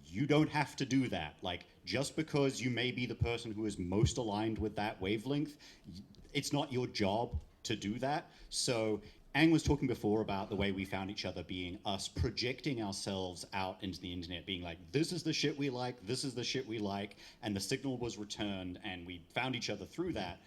you don't have to do that. Like, just because you may be the person who is most aligned with that wavelength, it's not your job to do that. So Ang was talking before about the way we found each other being us projecting ourselves out into the internet, being like, this is the shit we like, this is the shit we like, and the signal was returned, and we found each other through that.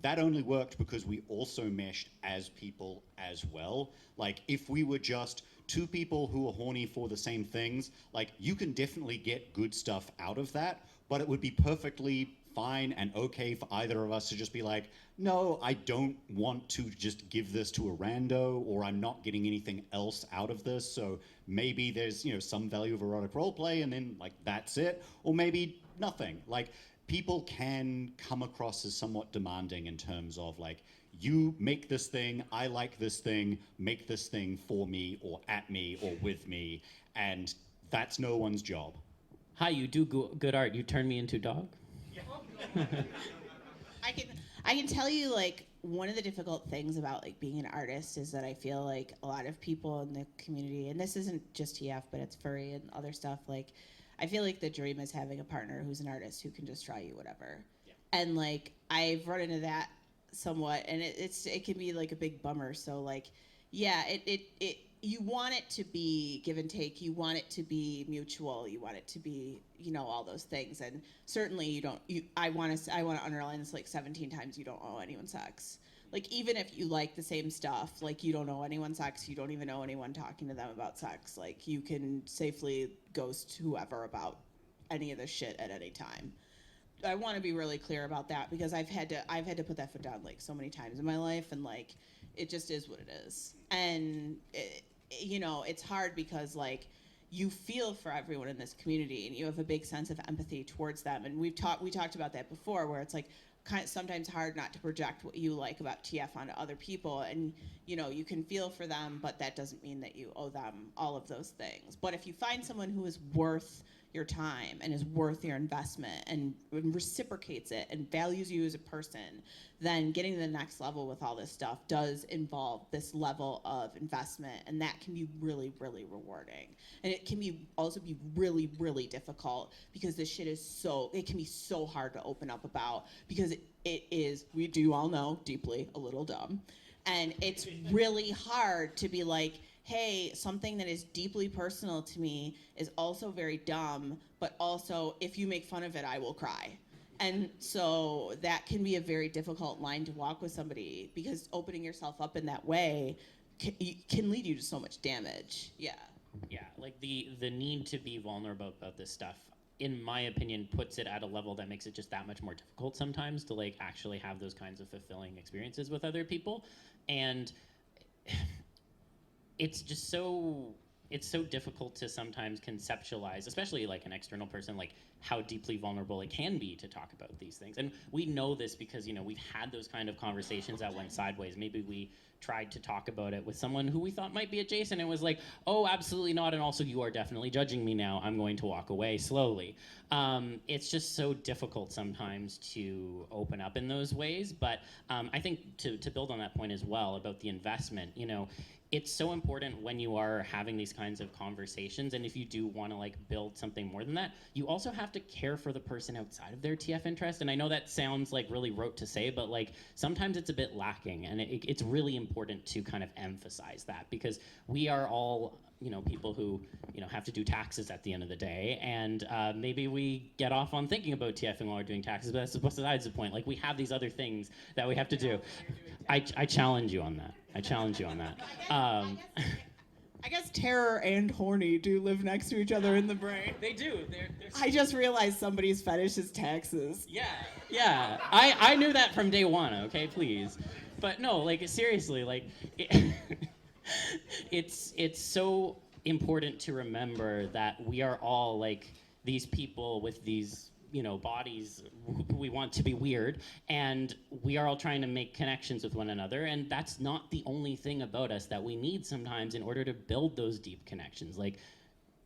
That only worked because we also meshed as people as well. Like, if we were just two people who are horny for the same things, like, you can definitely get good stuff out of that, but it would be perfectly fine and okay for either of us to just be like, no, I don't want to just give this to a rando, or I'm not getting anything else out of this. So maybe there's, some value of erotic roleplay, and then like that's it, or maybe nothing. Like, people can come across as somewhat demanding in terms of like, you make this thing, I like this thing, make this thing for me or at me or with me, and that's no one's job. Hi, you do good art, you turn me into dog? I can tell you, like, one of the difficult things about like being an artist is that I feel like a lot of people in the community, and this isn't just TF, but it's furry and other stuff, like, I feel like the dream is having a partner who's an artist who can just draw you whatever. Yeah. And like, I've run into that somewhat, and it can be like a big bummer. So like, yeah, it you want it to be give and take, you want it to be mutual, you want it to be, all those things. And certainly I want to underline this like 17 times, you don't owe anyone sex. Like, even if you like the same stuff, like, you don't owe anyone sex, you don't even owe anyone talking to them about sex. Like, you can safely ghost whoever about any of this shit at any time. I want to be really clear about that, because I've had to put that foot down like so many times in my life, and like, it just is what it is. And it's hard because like, you feel for everyone in this community, and you have a big sense of empathy towards them. And we talked about that before, where it's like sometimes hard not to project what you like about TF onto other people, and you can feel for them, but that doesn't mean that you owe them all of those things. But if you find someone who is worth your time and is worth your investment and reciprocates it and values you as a person, then getting to the next level with all this stuff does involve this level of investment, and that can be really, really rewarding. And it can also be really, really difficult, because this shit it can be so hard to open up about, because it is, we do all know, deeply a little dumb. And it's really hard to be like, hey, something that is deeply personal to me is also very dumb, but also if you make fun of it, I will cry. And so that can be a very difficult line to walk with somebody, because opening yourself up in that way can lead you to so much damage. Yeah. Yeah, like the need to be vulnerable about this stuff, in my opinion, puts it at a level that makes it just that much more difficult sometimes to like actually have those kinds of fulfilling experiences with other people. And it's so difficult to sometimes conceptualize, especially like an external person, like how deeply vulnerable it can be to talk about these things. And we know this because, we've had those kind of conversations that went sideways. Maybe we tried to talk about it with someone who we thought might be adjacent and was like, oh, absolutely not, and also you are definitely judging me now, I'm going to walk away slowly. It's just so difficult sometimes to open up in those ways. But I think to build on that point as well about the investment, it's so important when you are having these kinds of conversations, and if you do want to like build something more than that, you also have to care for the person outside of their TF interest. And I know that sounds like really rote to say, but like sometimes it's a bit lacking, and it's really important to kind of emphasize that, because we are all people who, have to do taxes at the end of the day, and maybe we get off on thinking about TFing while we're doing taxes, but that's besides the point. Like, we have these other things that we have to do. I challenge you on that. I guess terror and horny do live next to each other in the brain. They do. They're I just realized somebody's fetish is taxes. Yeah. I knew that from day one, okay, please. But no, like, seriously, like, it's so important to remember that we are all, like, these people with these, bodies. We want to be weird, and we are all trying to make connections with one another, and that's not the only thing about us that we need sometimes in order to build those deep connections. Like,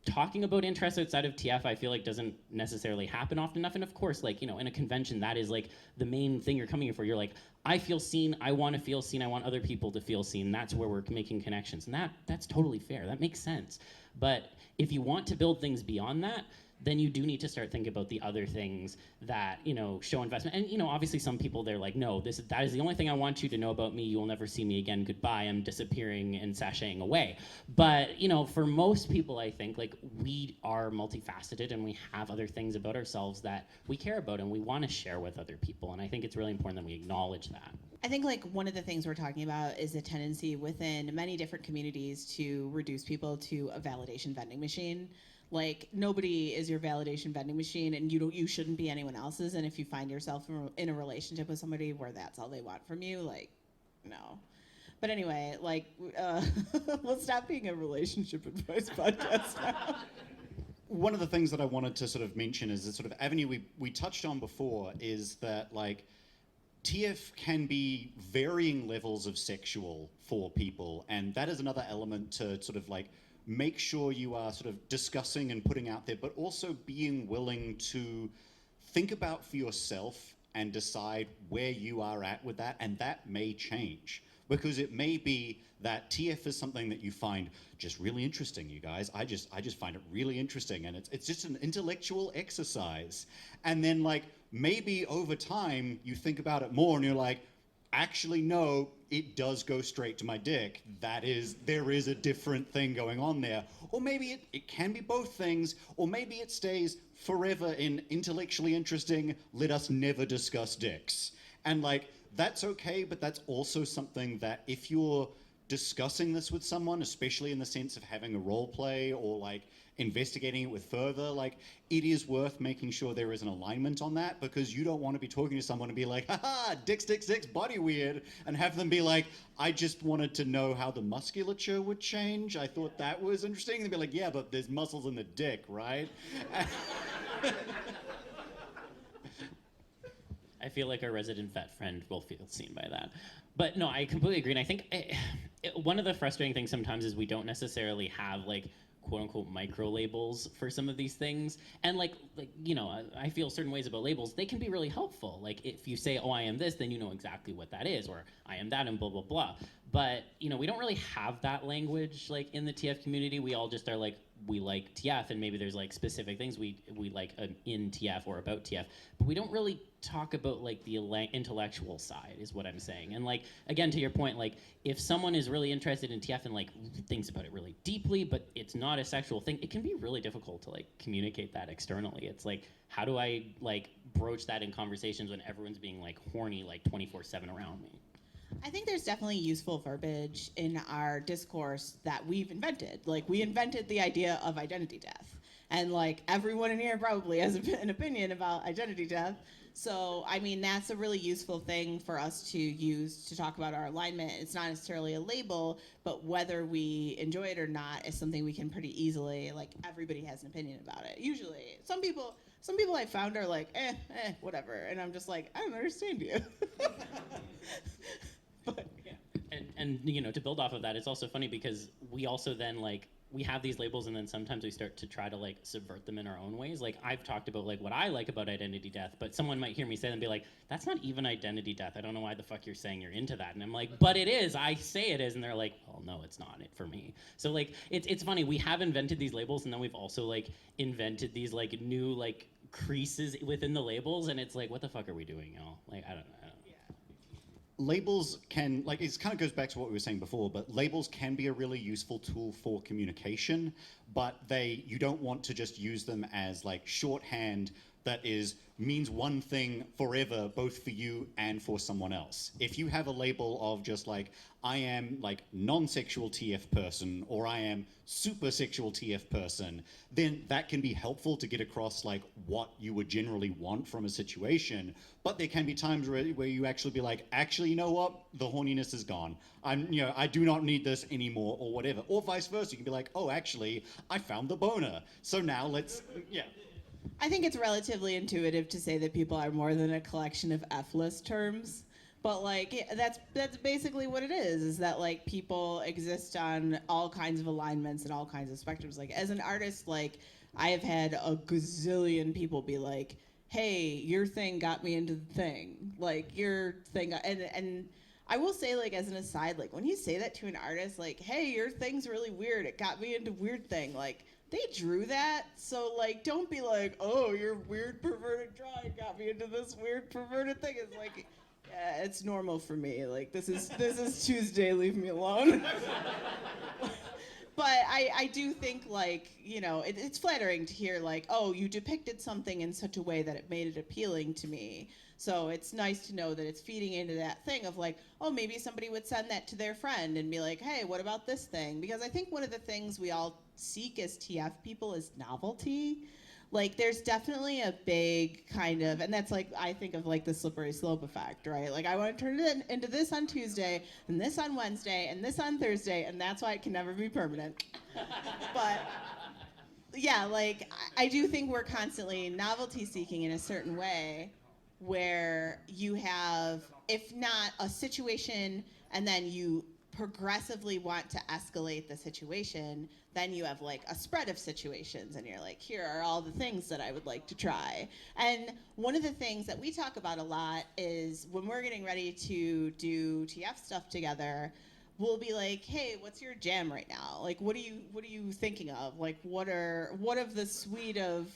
talking about interests outside of TF, I feel like doesn't necessarily happen often enough. And of course, like, in a convention, that is like the main thing you're coming in for. You're like, I feel seen, I want to feel seen, I want other people to feel seen. That's where we're making connections. And that's totally fair. That makes sense. But if you want to build things beyond that, then you do need to start thinking about the other things that, show investment. And, obviously some people, they're like, no, that is the only thing I want you to know about me. You will never see me again. Goodbye. I'm disappearing and sashaying away. But, for most people, I think, like, we are multifaceted and we have other things about ourselves that we care about and we want to share with other people. And I think it's really important that we acknowledge that. I think, like, one of the things we're talking about is a tendency within many different communities to reduce people to a validation vending machine. Like, nobody is your validation vending machine, and you shouldn't be anyone else's. And if you find yourself in a relationship with somebody where that's all they want from you, like, no. But anyway, like, let's stop being a relationship advice podcast now. One of the things that I wanted to sort of mention is the sort of avenue we touched on before is that, like, TF can be varying levels of sexual for people, and that is another element to sort of, like, make sure you are sort of discussing and putting out there, but also being willing to think about for yourself and decide where you are at with that, and that may change. Because it may be that TF is something that you find just really interesting, you guys. I just find it really interesting, and it's just an intellectual exercise. And then, like, maybe over time you think about it more and you're like, actually, no, it does go straight to my dick. There is a different thing going on there. Or maybe it can be both things, or maybe it stays forever in intellectually interesting, let us never discuss dicks. And, like, that's okay, but that's also something that if you're discussing this with someone, especially in the sense of having a role play or, like, investigating it with further, like, it is worth making sure there is an alignment on that, because you don't want to be talking to someone and be like, haha, dicks, body weird, and have them be like, I just wanted to know how the musculature would change. I thought that was interesting. They'd be like, yeah, but there's muscles in the dick, right? I feel like our resident vet friend will feel seen by that. But no, I completely agree. And I think one of the frustrating things sometimes is we don't necessarily have, like, quote unquote micro labels for some of these things. And like I feel certain ways about labels, they can be really helpful. Like, if you say, oh, I am this, then you know exactly what that is, or I am that, and blah, blah, blah. But, we don't really have that language, like, in the TF community. We all just are like, we like TF, and maybe there's, like, specific things we like in TF or about TF, but we don't really talk about, like, the intellectual side, is what I'm saying. And, like, again, to your point, like, if someone is really interested in TF and, like, thinks about it really deeply, but it's not a sexual thing, it can be really difficult to, like, communicate that externally. It's like, how do I, like, broach that in conversations when everyone's being, like, horny, like, 24/7 around me? I think there's definitely useful verbiage in our discourse that we've invented. Like, we invented the idea of identity death. And, like, everyone in here probably has an opinion about identity death. So, I mean, that's a really useful thing for us to use to talk about our alignment. It's not necessarily a label, but whether we enjoy it or not is something we can pretty easily, like, everybody has an opinion about it. Usually, some people I found are like, whatever. And I'm just like, I don't understand you. But yeah. And to build off of that, it's also funny because we also then, like, we have these labels, and then sometimes we start to try to, like, subvert them in our own ways. Like, I've talked about, like, what I like about identity death, but someone might hear me say that and be like, that's not even identity death. I don't know why the fuck you're saying you're into that. And I'm like, but it is. I say it is. And they're like, well, no, it's not it for me. So, like, it's funny. We have invented these labels, and then we've also, like, invented these, like, new, like, creases within the labels, and it's like, what the fuck are we doing, y'all? Like, I don't know. labels can, like, it kind of goes back to what we were saying before, but labels can be a really useful tool for communication, but you don't want to just use them as like shorthand that means one thing forever, both for you and for someone else. If you have a label of just like, I am like non-sexual TF person, or I am super sexual TF person, then that can be helpful to get across like what you would generally want from a situation. But there can be times where you actually be like, actually, you know what? The horniness is gone. I do not need this anymore, or whatever. Or vice versa. You can be like, oh, actually, I found the boner. So now let's, yeah. I think it's relatively intuitive to say that people are more than a collection of F-list terms. But like that's basically what it is that like people exist on all kinds of alignments and all kinds of spectrums. Like as an artist, like I have had a gazillion people be like, hey, your thing got me into the thing. Like your thing and I will say, like, as an aside, like when you say that to an artist, like, hey, your thing's really weird, it got me into weird thing, like they drew that, so like don't be like, oh, your weird perverted drawing got me into this weird perverted thing. It's like, yeah, it's normal for me. Like this is Tuesday, leave me alone. But I do think like, it's flattering to hear like, oh, you depicted something in such a way that it made it appealing to me. So it's nice to know that it's feeding into that thing of like, oh, maybe somebody would send that to their friend and be like, hey, what about this thing? Because I think one of the things we all seek as TF people is novelty. Like there's definitely a big kind of, and that's like, I think of like the slippery slope effect, right? Like I want to turn it into this on Tuesday, and this on Wednesday, and this on Thursday, and that's why it can never be permanent. But yeah, like I do think we're constantly novelty seeking in a certain way, where you have, if not a situation, and then you progressively want to escalate the situation, then you have like a spread of situations and you're like, here are all the things that I would like to try. And one of the things that we talk about a lot is when we're getting ready to do TF stuff together, we'll be like, hey, what's your jam right now? Like, what are you thinking of? Like, what of the suite of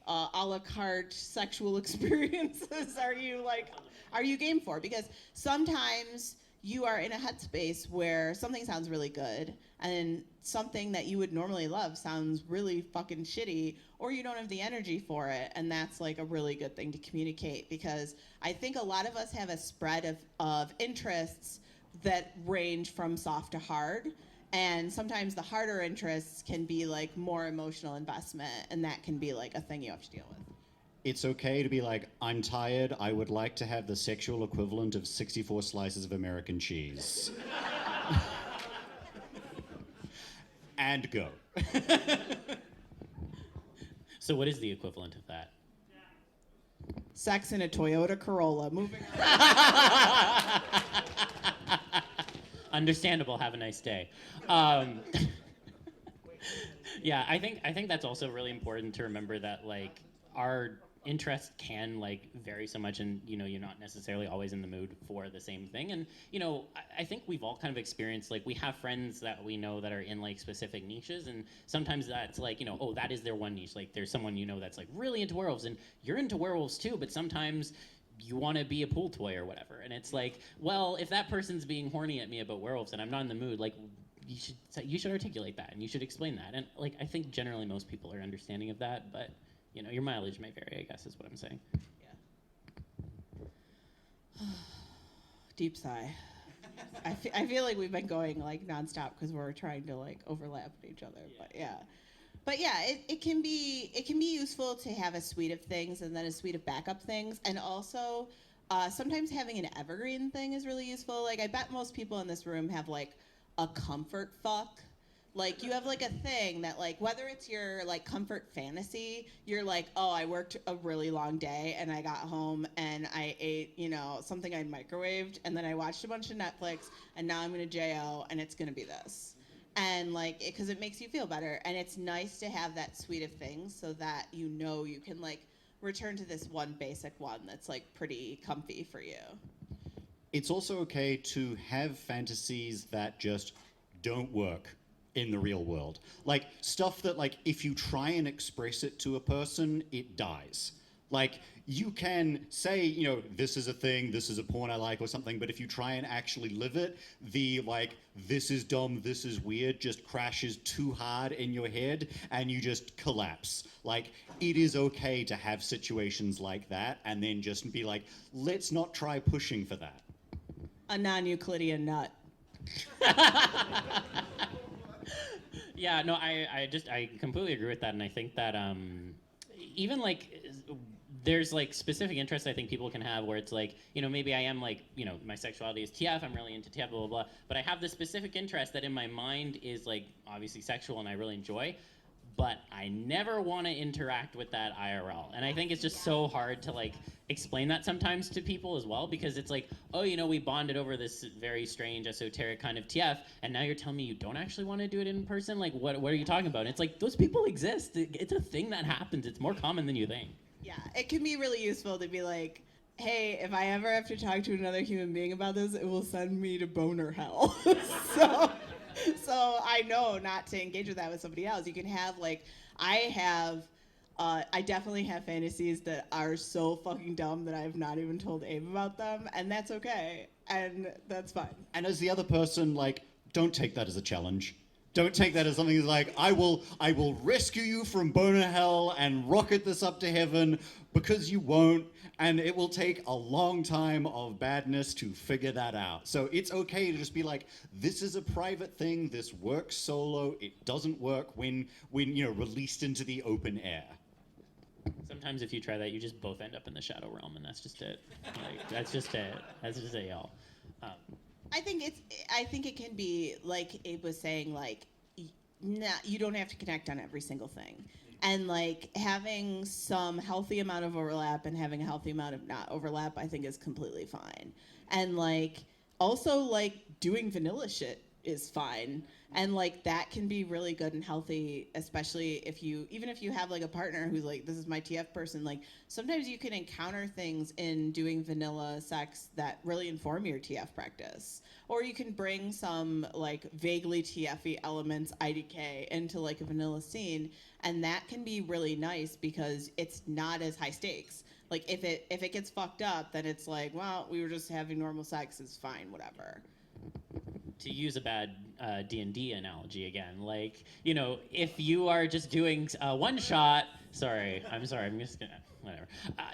a la carte sexual experiences are you game for? Because sometimes you are in a headspace where something sounds really good and something that you would normally love sounds really fucking shitty, or you don't have the energy for it, and that's like a really good thing to communicate, because I think a lot of us have a spread of interests that range from soft to hard, and sometimes the harder interests can be like more emotional investment, and that can be like a thing you have to deal with. It's okay to be like, I'm tired, I would like to have the sexual equivalent of 64 slices of American cheese. And go. So what is the equivalent of that? Sex in a Toyota Corolla. Moving on. Understandable. Have a nice day. Yeah, I think that's also really important to remember that like our interest can like vary so much, and you're not necessarily always in the mood for the same thing. And I think we've all kind of experienced, like, we have friends that we know that are in like specific niches, and sometimes that's like, oh, that is their one niche. Like there's someone that's like really into werewolves, and you're into werewolves too, but sometimes you want to be a pool toy or whatever, and it's like, well, if that person's being horny at me about werewolves and I'm not in the mood, like you should articulate that and you should explain that. And like I think generally most people are understanding of that, but your mileage may vary, I guess, is what I'm saying. Yeah. Deep sigh. I feel like we've been going like nonstop because we're trying to like overlap each other. Yeah. But yeah, it can be useful to have a suite of things and then a suite of backup things, and also sometimes having an evergreen thing is really useful. Like I bet most people in this room have like a comfort fuck. Like you have like a thing that like, whether it's your like comfort fantasy, you're like, oh, I worked a really long day and I got home and I ate, something I microwaved, and then I watched a bunch of Netflix and now I'm gonna JO and it's gonna be this. And like, because it makes you feel better, and it's nice to have that suite of things so that you can like return to this one basic one that's like pretty comfy for you. It's also okay to have fantasies that just don't work in the real world. Like stuff that like if you try and express it to a person, it dies. Like, you can say, you know, this is a thing, this is a porn I like or something, but if you try and actually live it, the, like, this is dumb, this is weird just crashes too hard in your head and you just collapse. Like, it is okay to have situations like that and then just be like, let's not try pushing for that. A non-Euclidean nut. Yeah, no, I completely agree with that, and I think that even like there's like specific interests I think people can have where it's like, you know, maybe I am like, you know, my sexuality is TF, I'm really into TF, blah, blah, blah, but I have this specific interest that in my mind is like obviously sexual and I really enjoy, but I never want to interact with that IRL. And I think it's just so hard to like explain that sometimes to people as well, because it's like, oh, you know, we bonded over this very strange esoteric kind of TF, and now you're telling me you don't actually want to do it in person? Like, what are you talking about? And it's like, those people exist. It's a thing that happens. It's more common than you think. Yeah, it can be really useful to be like, hey, if I ever have to talk to another human being about this, it will send me to boner hell. So I know not to engage with that with somebody else. You can have like, I definitely have fantasies that are so fucking dumb that I have not even told Abe about them, and that's okay, and that's fine. And as the other person, like, don't take that as a challenge. Don't take that as something like, I will rescue you from boner hell and rocket this up to heaven, because you won't, and it will take a long time of badness to figure that out. So it's okay to just be like, this is a private thing, this works solo, it doesn't work when you know, released into the open air. Sometimes if you try that, you just both end up in the shadow realm, and that's just it. Like, that's just it. That's just it, y'all. I think it can be like Abe was saying, like, you don't have to connect on every single thing, and like having some healthy amount of overlap and having a healthy amount of not overlap, I think is completely fine. And like also like doing vanilla shit is fine, and like that can be really good and healthy, especially if you have like a partner who's like, this is my TF person. Like sometimes you can encounter things in doing vanilla sex that really inform your TF practice, or you can bring some like vaguely TF-y elements, IDK, into like a vanilla scene, and that can be really nice because it's not as high stakes. Like if it gets fucked up, then it's like, well, we were just having normal sex, it's fine, whatever. To use a bad D&D analogy again, like, you know, if you are just doing a one-shot, I'm just gonna, whatever.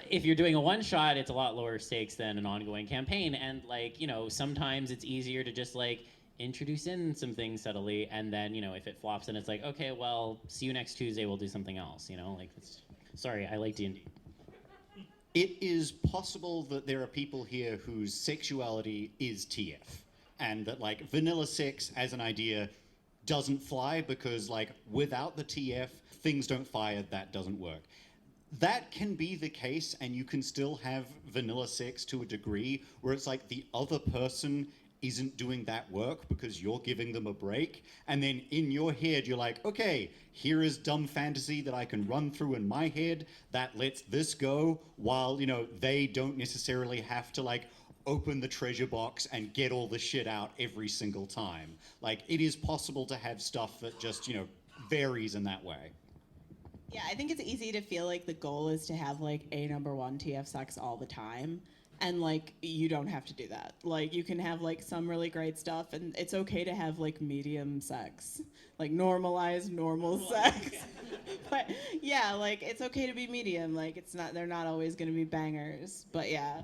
If you're doing a one-shot, it's a lot lower stakes than an ongoing campaign, and like, you know, sometimes it's easier to just like introduce in some things subtly, and then, you know, if it flops, then it's like, okay, well, see you next Tuesday, we'll do something else, you know, like, sorry, I like D&D. It is possible that there are people here whose sexuality is TF. And that like vanilla sex as an idea doesn't fly because like without the TF, things don't fire, that doesn't work. That can be the case, and you can still have vanilla sex to a degree where it's like the other person isn't doing that work because you're giving them a break, and then in your head you're like, okay, here is dumb fantasy that I can run through in my head that lets this go, while, you know, they don't necessarily have to like open the treasure box and get all the shit out every single time. Like, it is possible to have stuff that just, you know, varies in that way. Yeah, I think it's easy to feel like the goal is to have like a number one TF sex all the time. And like, you don't have to do that. Like, you can have like some really great stuff, and it's okay to have like medium sex, like normalized normal sex. But yeah, like it's okay to be medium. Like they're not always gonna be bangers, but yeah.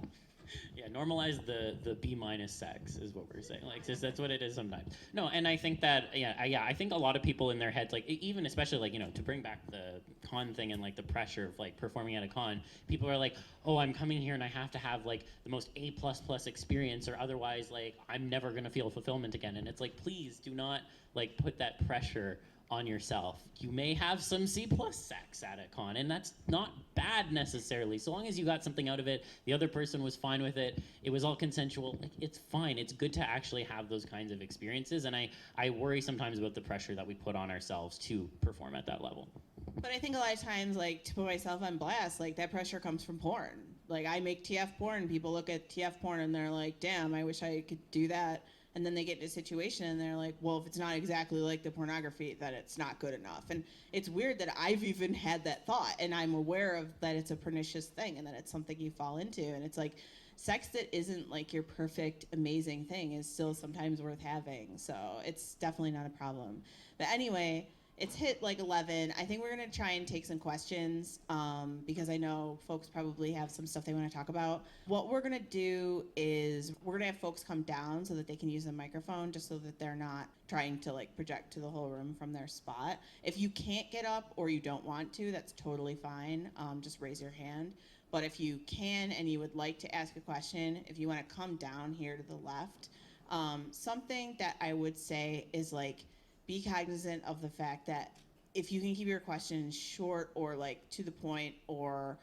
Yeah, normalize the B- sex is what we're saying. Like, just that's what it is sometimes. No, and I think that I think a lot of people in their heads, like even especially like, you know, to bring back the con thing and like the pressure of like performing at a con, people are like, oh, I'm coming here and I have to have like the most A++ experience, or otherwise like I'm never gonna feel fulfillment again. And it's like, please do not like put that pressure on yourself. You may have some C+ sex at a con, and that's not bad necessarily. So long as you got something out of it, the other person was fine with it, it was all consensual, like it's fine. It's good to actually have those kinds of experiences, and I worry sometimes about the pressure that we put on ourselves to perform at that level. But I think a lot of times, like, to put myself on blast, like that pressure comes from porn. Like, I make TF porn, people look at TF porn and they're like, damn, I wish I could do that. and then they get in a situation and they're like, well, if it's not exactly like the pornography, then it's not good enough. And it's weird that I've even had that thought, and I'm aware of that it's a pernicious thing and that it's something you fall into. And it's like, sex that isn't like your perfect, amazing thing is still sometimes worth having. So it's definitely not a problem. But anyway, it's hit like 11. I think we're going to try and take some questions because I know folks probably have some stuff they want to talk about. What we're going to do is we're going to have folks come down so that they can use the microphone, just so that they're not trying to like project to the whole room from their spot. If you can't get up or you don't want to, that's totally fine. Just raise your hand. But if you can and you would like to ask a question, if you want to come down here to the left, something that I would say is like, be cognizant of the fact that if you can keep your questions short or like to the point or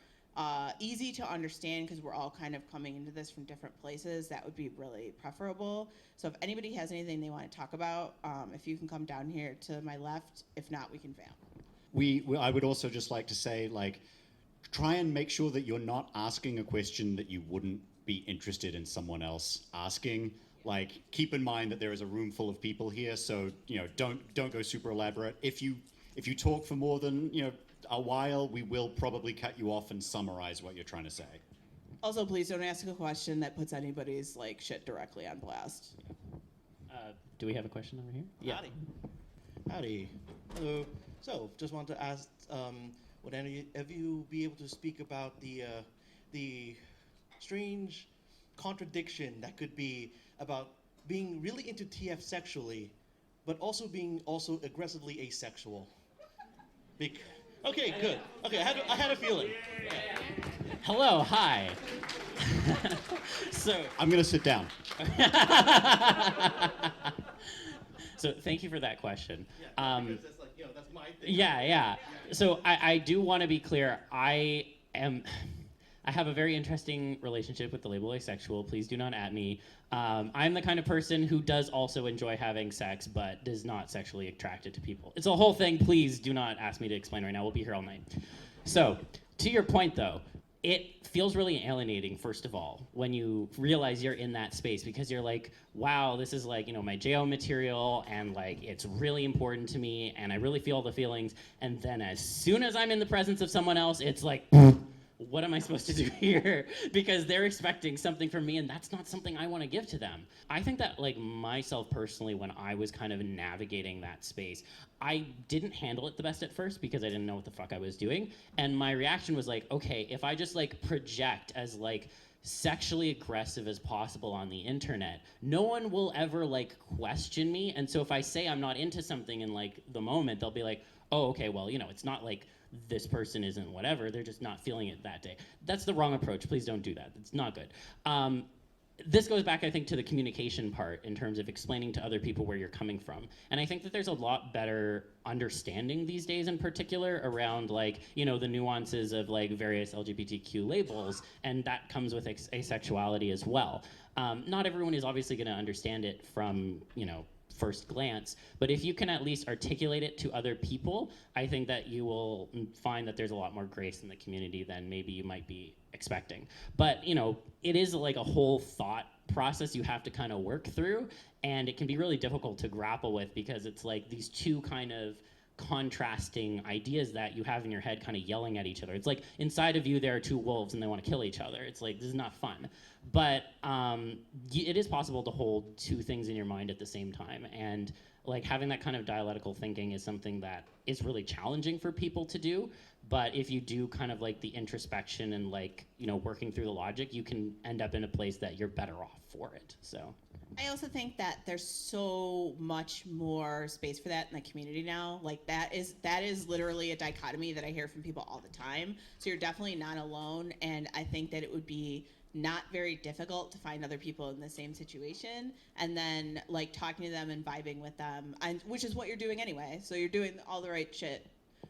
easy to understand, because we're all kind of coming into this from different places, that would be really preferable. So if anybody has anything they want to talk about, if you can come down here to my left, if not, we can vamp. I would also just like to say, like, try and make sure that you're not asking a question that you wouldn't be interested in someone else asking. Like, keep in mind that there is a room full of people here, so don't go super elaborate. If you talk for more than a while, we will probably cut you off and summarize what you're trying to say. Also, please don't ask a question that puts anybody's like shit directly on blast. Do we have a question over here? Yeah. Howdy. Hello. So, just want to ask, would any of you be able to speak about the strange contradiction that could be about being really into TF sexually, but also being aggressively asexual? Okay, good. Okay, I had a feeling. Yeah. Hello, hi. So I'm gonna sit down. So thank you for that question. Yeah, because that's like, that's my thing. Yeah. So I do want to be clear. I have a very interesting relationship with the label asexual. Please do not at me. I'm the kind of person who does also enjoy having sex, but is not sexually attracted to people. It's a whole thing. Please do not ask me to explain right now. We'll be here all night. So, to your point, though, it feels really alienating, first of all, when you realize you're in that space, because you're like, wow, this is like, my JO material, and like, it's really important to me, and I really feel the feelings. And then as soon as I'm in the presence of someone else, it's like, what am I supposed to do here? Because they're expecting something from me, and that's not something I want to give to them. I think that, like, myself personally, when I was kind of navigating that space, I didn't handle it the best at first because I didn't know what the fuck I was doing. And my reaction was like, okay, if I just like project as like sexually aggressive as possible on the internet, no one will ever like question me. And so if I say I'm not into something in like the moment, they'll be like, oh, okay, well, it's not like this person isn't whatever, they're just not feeling it that day. That's the wrong approach. Please don't do that. It's not good. This goes back, I think, to the communication part in terms of explaining to other people where you're coming from. And I think that there's a lot better understanding these days in particular around like, the nuances of like various LGBTQ labels, and that comes with asexuality as well. Not everyone is obviously going to understand it from, first glance, but if you can at least articulate it to other people, I think that you will find that there's a lot more grace in the community than maybe you might be expecting. But it is like a whole thought process you have to kind of work through, and it can be really difficult to grapple with because it's like these two kind of contrasting ideas that you have in your head kind of yelling at each other. It's like inside of you there are two wolves and they want to kill each other. It's like, this is not fun. But it is possible to hold two things in your mind at the same time, and like having that kind of dialectical thinking is something that is really challenging for people to do. But if you do kind of like the introspection and like working through the logic, you can end up in a place that you're better off for it. So I also think that there's so much more space for that in the community now. Like that is literally a dichotomy that I hear from people all the time. So you're definitely not alone, and I think that it would be not very difficult to find other people in the same situation, and then like talking to them and vibing with them, and which is what you're doing anyway. So you're doing all the right shit,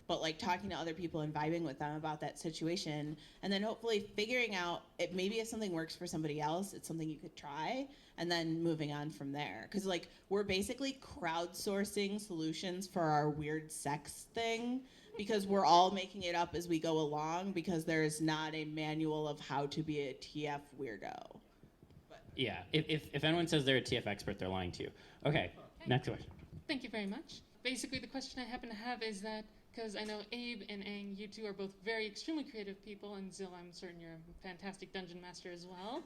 but like talking to other people and vibing with them about that situation, and then hopefully figuring out maybe if something works for somebody else, it's something you could try, and then moving on from there. Because like we're basically crowdsourcing solutions for our weird sex thing, because we're all making it up as we go along, because there is not a manual of how to be a TF weirdo. Yeah. If anyone says they're a TF expert, they're lying to you. Okay. Next question. Thank you very much. Basically, the question I happen to have is that, because I know Abe and Ang, you two are both very extremely creative people, and Zill, I'm certain you're a fantastic dungeon master as well.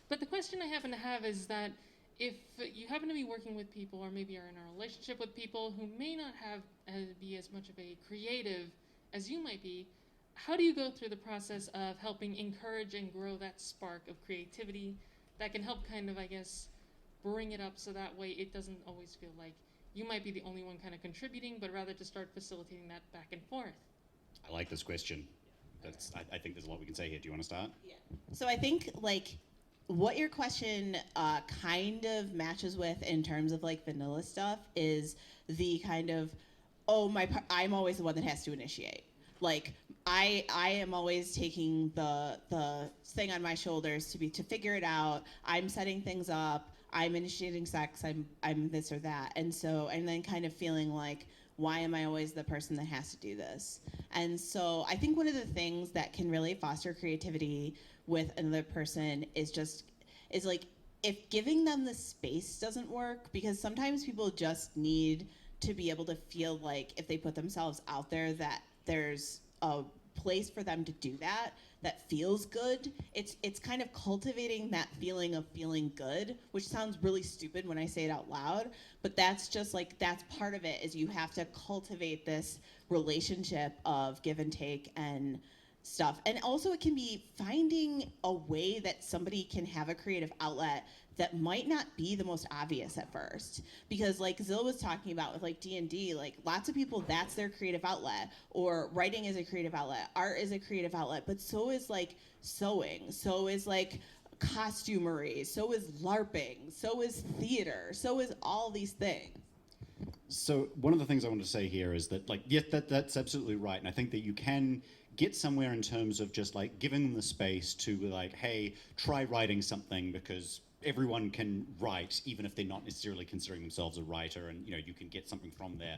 But the question I happen to have is that if you happen to be working with people, or maybe are in a relationship with people who may not have be as much of a creative as you might be, how do you go through the process of helping encourage and grow that spark of creativity that can help kind of, I guess, bring it up so that way it doesn't always feel like you might be the only one kind of contributing, but rather to start facilitating that back and forth? I like this question. I think there's a lot we can say here. Do you want to start? Yeah. So I think like what your question kind of matches with in terms of like vanilla stuff is the kind of, I'm always the one that has to initiate. Like I am always taking the thing on my shoulders to figure it out. I'm setting things up. I'm initiating sex. I'm this or that. And then kind of feeling like, why am I always the person that has to do this? And so I think one of the things that can really foster creativity with another person is like if giving them the space doesn't work, because sometimes people just need to be able to feel like if they put themselves out there that there's a place for them to do that feels good. It's kind of cultivating that feeling of feeling good, which sounds really stupid when I say it out loud, but that's just like, that's part of it, is you have to cultivate this relationship of give and take and stuff. And also it can be finding a way that somebody can have a creative outlet that might not be the most obvious at first, because like Zill was talking about with like D&D, like lots of people, that's their creative outlet, or writing is a creative outlet, art is a creative outlet, but so is like sewing, so is like costumery, so is LARPing, so is theater, so is all these things. So one of the things I want to say here is that, like, yes, that's absolutely right. And I think that you can get somewhere in terms of just like giving them the space to like, hey, try writing something, because everyone can write, even if they're not necessarily considering themselves a writer, and you know, you can get something from there.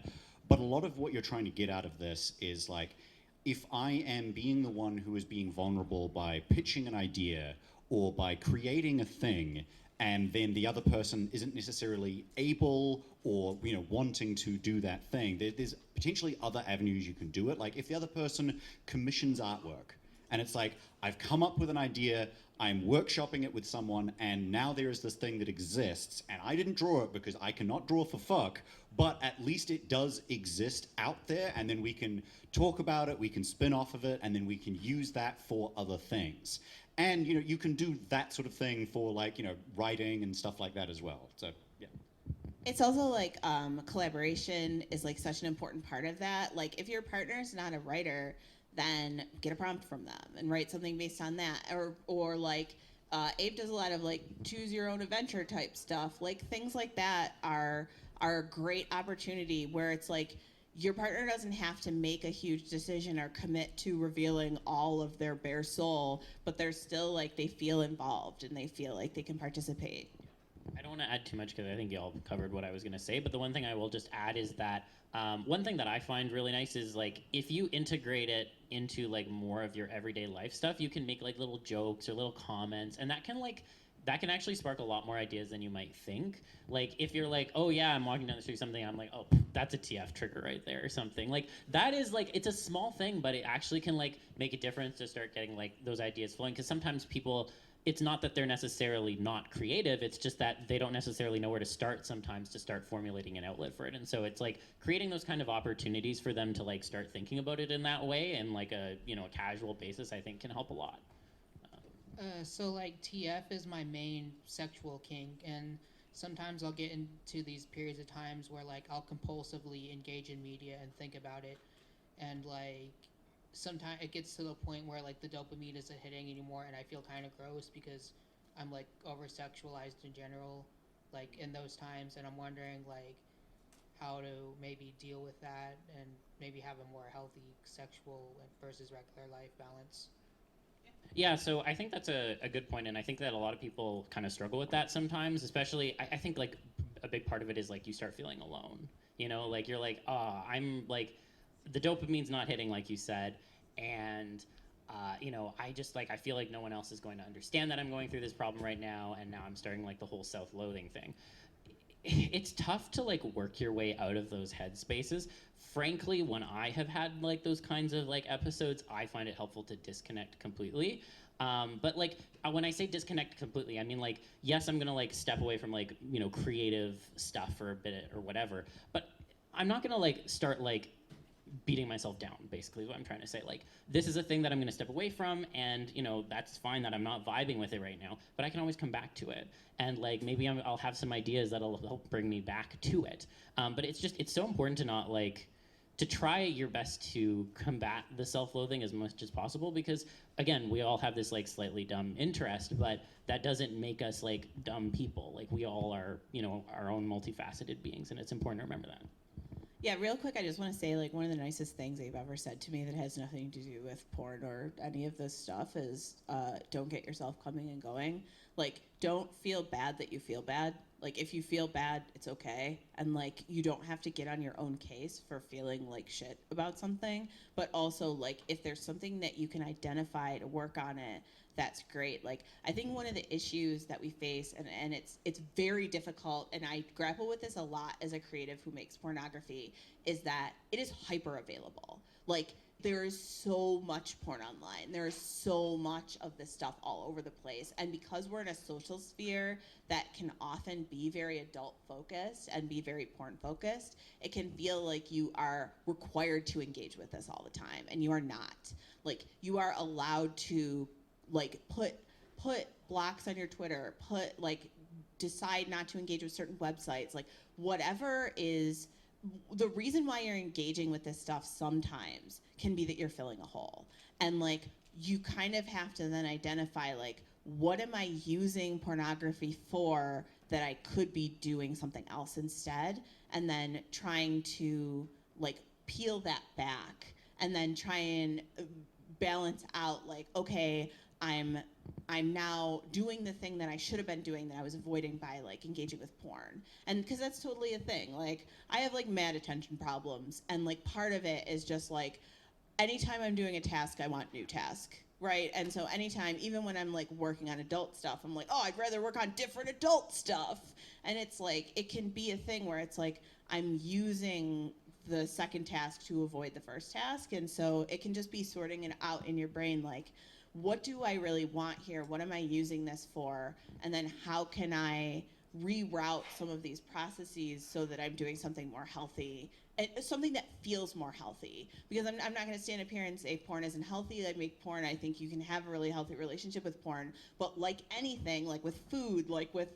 But a lot of what you're trying to get out of this is like, if I am being the one who is being vulnerable by pitching an idea or by creating a thing, and then the other person isn't necessarily able or, you know, wanting to do that thing, there's potentially other avenues you can do it. Like if the other person commissions artwork, and it's like, I've come up with an idea, I'm workshopping it with someone, and now there is this thing that exists, and I didn't draw it because I cannot draw for fuck, but at least it does exist out there, and then we can talk about it, we can spin off of it, and then we can use that for other things. And, you know, you can do that sort of thing for, like, you know, writing and stuff like that as well. So, yeah. It's also like collaboration is like such an important part of that. Like if your partner's not a writer, then get a prompt from them and write something based on that. Or like Abe does a lot of like choose your own adventure type stuff. Like things like that are a great opportunity where it's like your partner doesn't have to make a huge decision or commit to revealing all of their bare soul, but they're still like, they feel involved and they feel like they can participate. I don't want to add too much because I think y'all covered what I was going to say, but the one thing I will just add is that one thing that I find really nice is like if you integrate it into like more of your everyday life stuff, you can make like little jokes or little comments, and that can actually spark a lot more ideas than you might think. Like if you're like, oh yeah, I'm walking down the street, something, I'm like, oh, that's a TF trigger right there or something. Like that is like, it's a small thing, but it actually can like make a difference to start getting like those ideas flowing. Because sometimes people, it's not that they're necessarily not creative, it's just that they don't necessarily know where to start sometimes to start formulating an outlet for it. And so it's like creating those kind of opportunities for them to like start thinking about it in that way, and like a, you know, a casual basis, I think can help a lot. So like TF is my main sexual kink, and sometimes I'll get into these periods of times where like I'll compulsively engage in media and think about it, and like sometimes it gets to the point where like the dopamine isn't hitting anymore, and I feel kind of gross because I'm like over sexualized in general, like in those times, and I'm wondering like how to maybe deal with that and maybe have a more healthy sexual versus regular life balance. Yeah, so I think that's a good point, and I think that a lot of people kind of struggle with that sometimes, especially, I think like a big part of it is like you start feeling alone, you know, like you're like, I'm like, the dopamine's not hitting like you said, and I just like I feel like no one else is going to understand that I'm going through this problem right now, and now I'm starting like the whole self-loathing thing. It's tough to like work your way out of those headspaces. Frankly, when I have had like those kinds of like episodes, I find it helpful to disconnect completely. But like when I say disconnect completely, I mean like yes, I'm gonna like step away from like creative stuff for a bit or whatever. But I'm not gonna like start like beating myself down, basically is what I'm trying to say. Like, this is a thing that I'm going to step away from, and that's fine that I'm not vibing with it right now, but I can always come back to it, and like maybe I'll have some ideas that'll help bring me back to it. But it's so important to not like to try your best to combat the self-loathing as much as possible, because again, we all have this like slightly dumb interest, but that doesn't make us like dumb people. Like, we all are our own multifaceted beings, and it's important to remember that. Yeah, real quick, I just want to say, like, one of the nicest things Abe ever said to me that has nothing to do with porn or any of this stuff is don't get yourself coming and going. Like, don't feel bad that you feel bad. Like, if you feel bad, it's okay. And, like, you don't have to get on your own case for feeling like shit about something. But also, like, if there's something that you can identify to work on it, that's great. Like, I think one of the issues that we face, and it's very difficult, and I grapple with this a lot as a creative who makes pornography, is that it is hyper available. Like, there is so much porn online. There is so much of this stuff all over the place. And because we're in a social sphere that can often be very adult focused and be very porn focused, it can feel like you are required to engage with this all the time, and you are not. Like, you are allowed to like put blocks on your Twitter, decide not to engage with certain websites, like whatever is the reason why you're engaging with this stuff sometimes can be that you're filling a hole. And like, you kind of have to then identify, like, what am I using pornography for that I could be doing something else instead? And then trying to like peel that back and then try and balance out, like, okay, I'm now doing the thing that I should have been doing that I was avoiding by like engaging with porn. And because that's totally a thing. Like, I have like mad attention problems, and like part of it is just like anytime I'm doing a task, I want new task, right? And so anytime, even when I'm like working on adult stuff, I'm like, oh, I'd rather work on different adult stuff. And it's like, it can be a thing where it's like I'm using the second task to avoid the first task. And so it can just be sorting it out in your brain, like, what do I really want here? What am I using this for? And then how can I reroute some of these processes so that I'm doing something more healthy, and something that feels more healthy? Because I'm not going to stand up here and say porn isn't healthy. I make porn. I think you can have a really healthy relationship with porn. But like anything, like with food, like with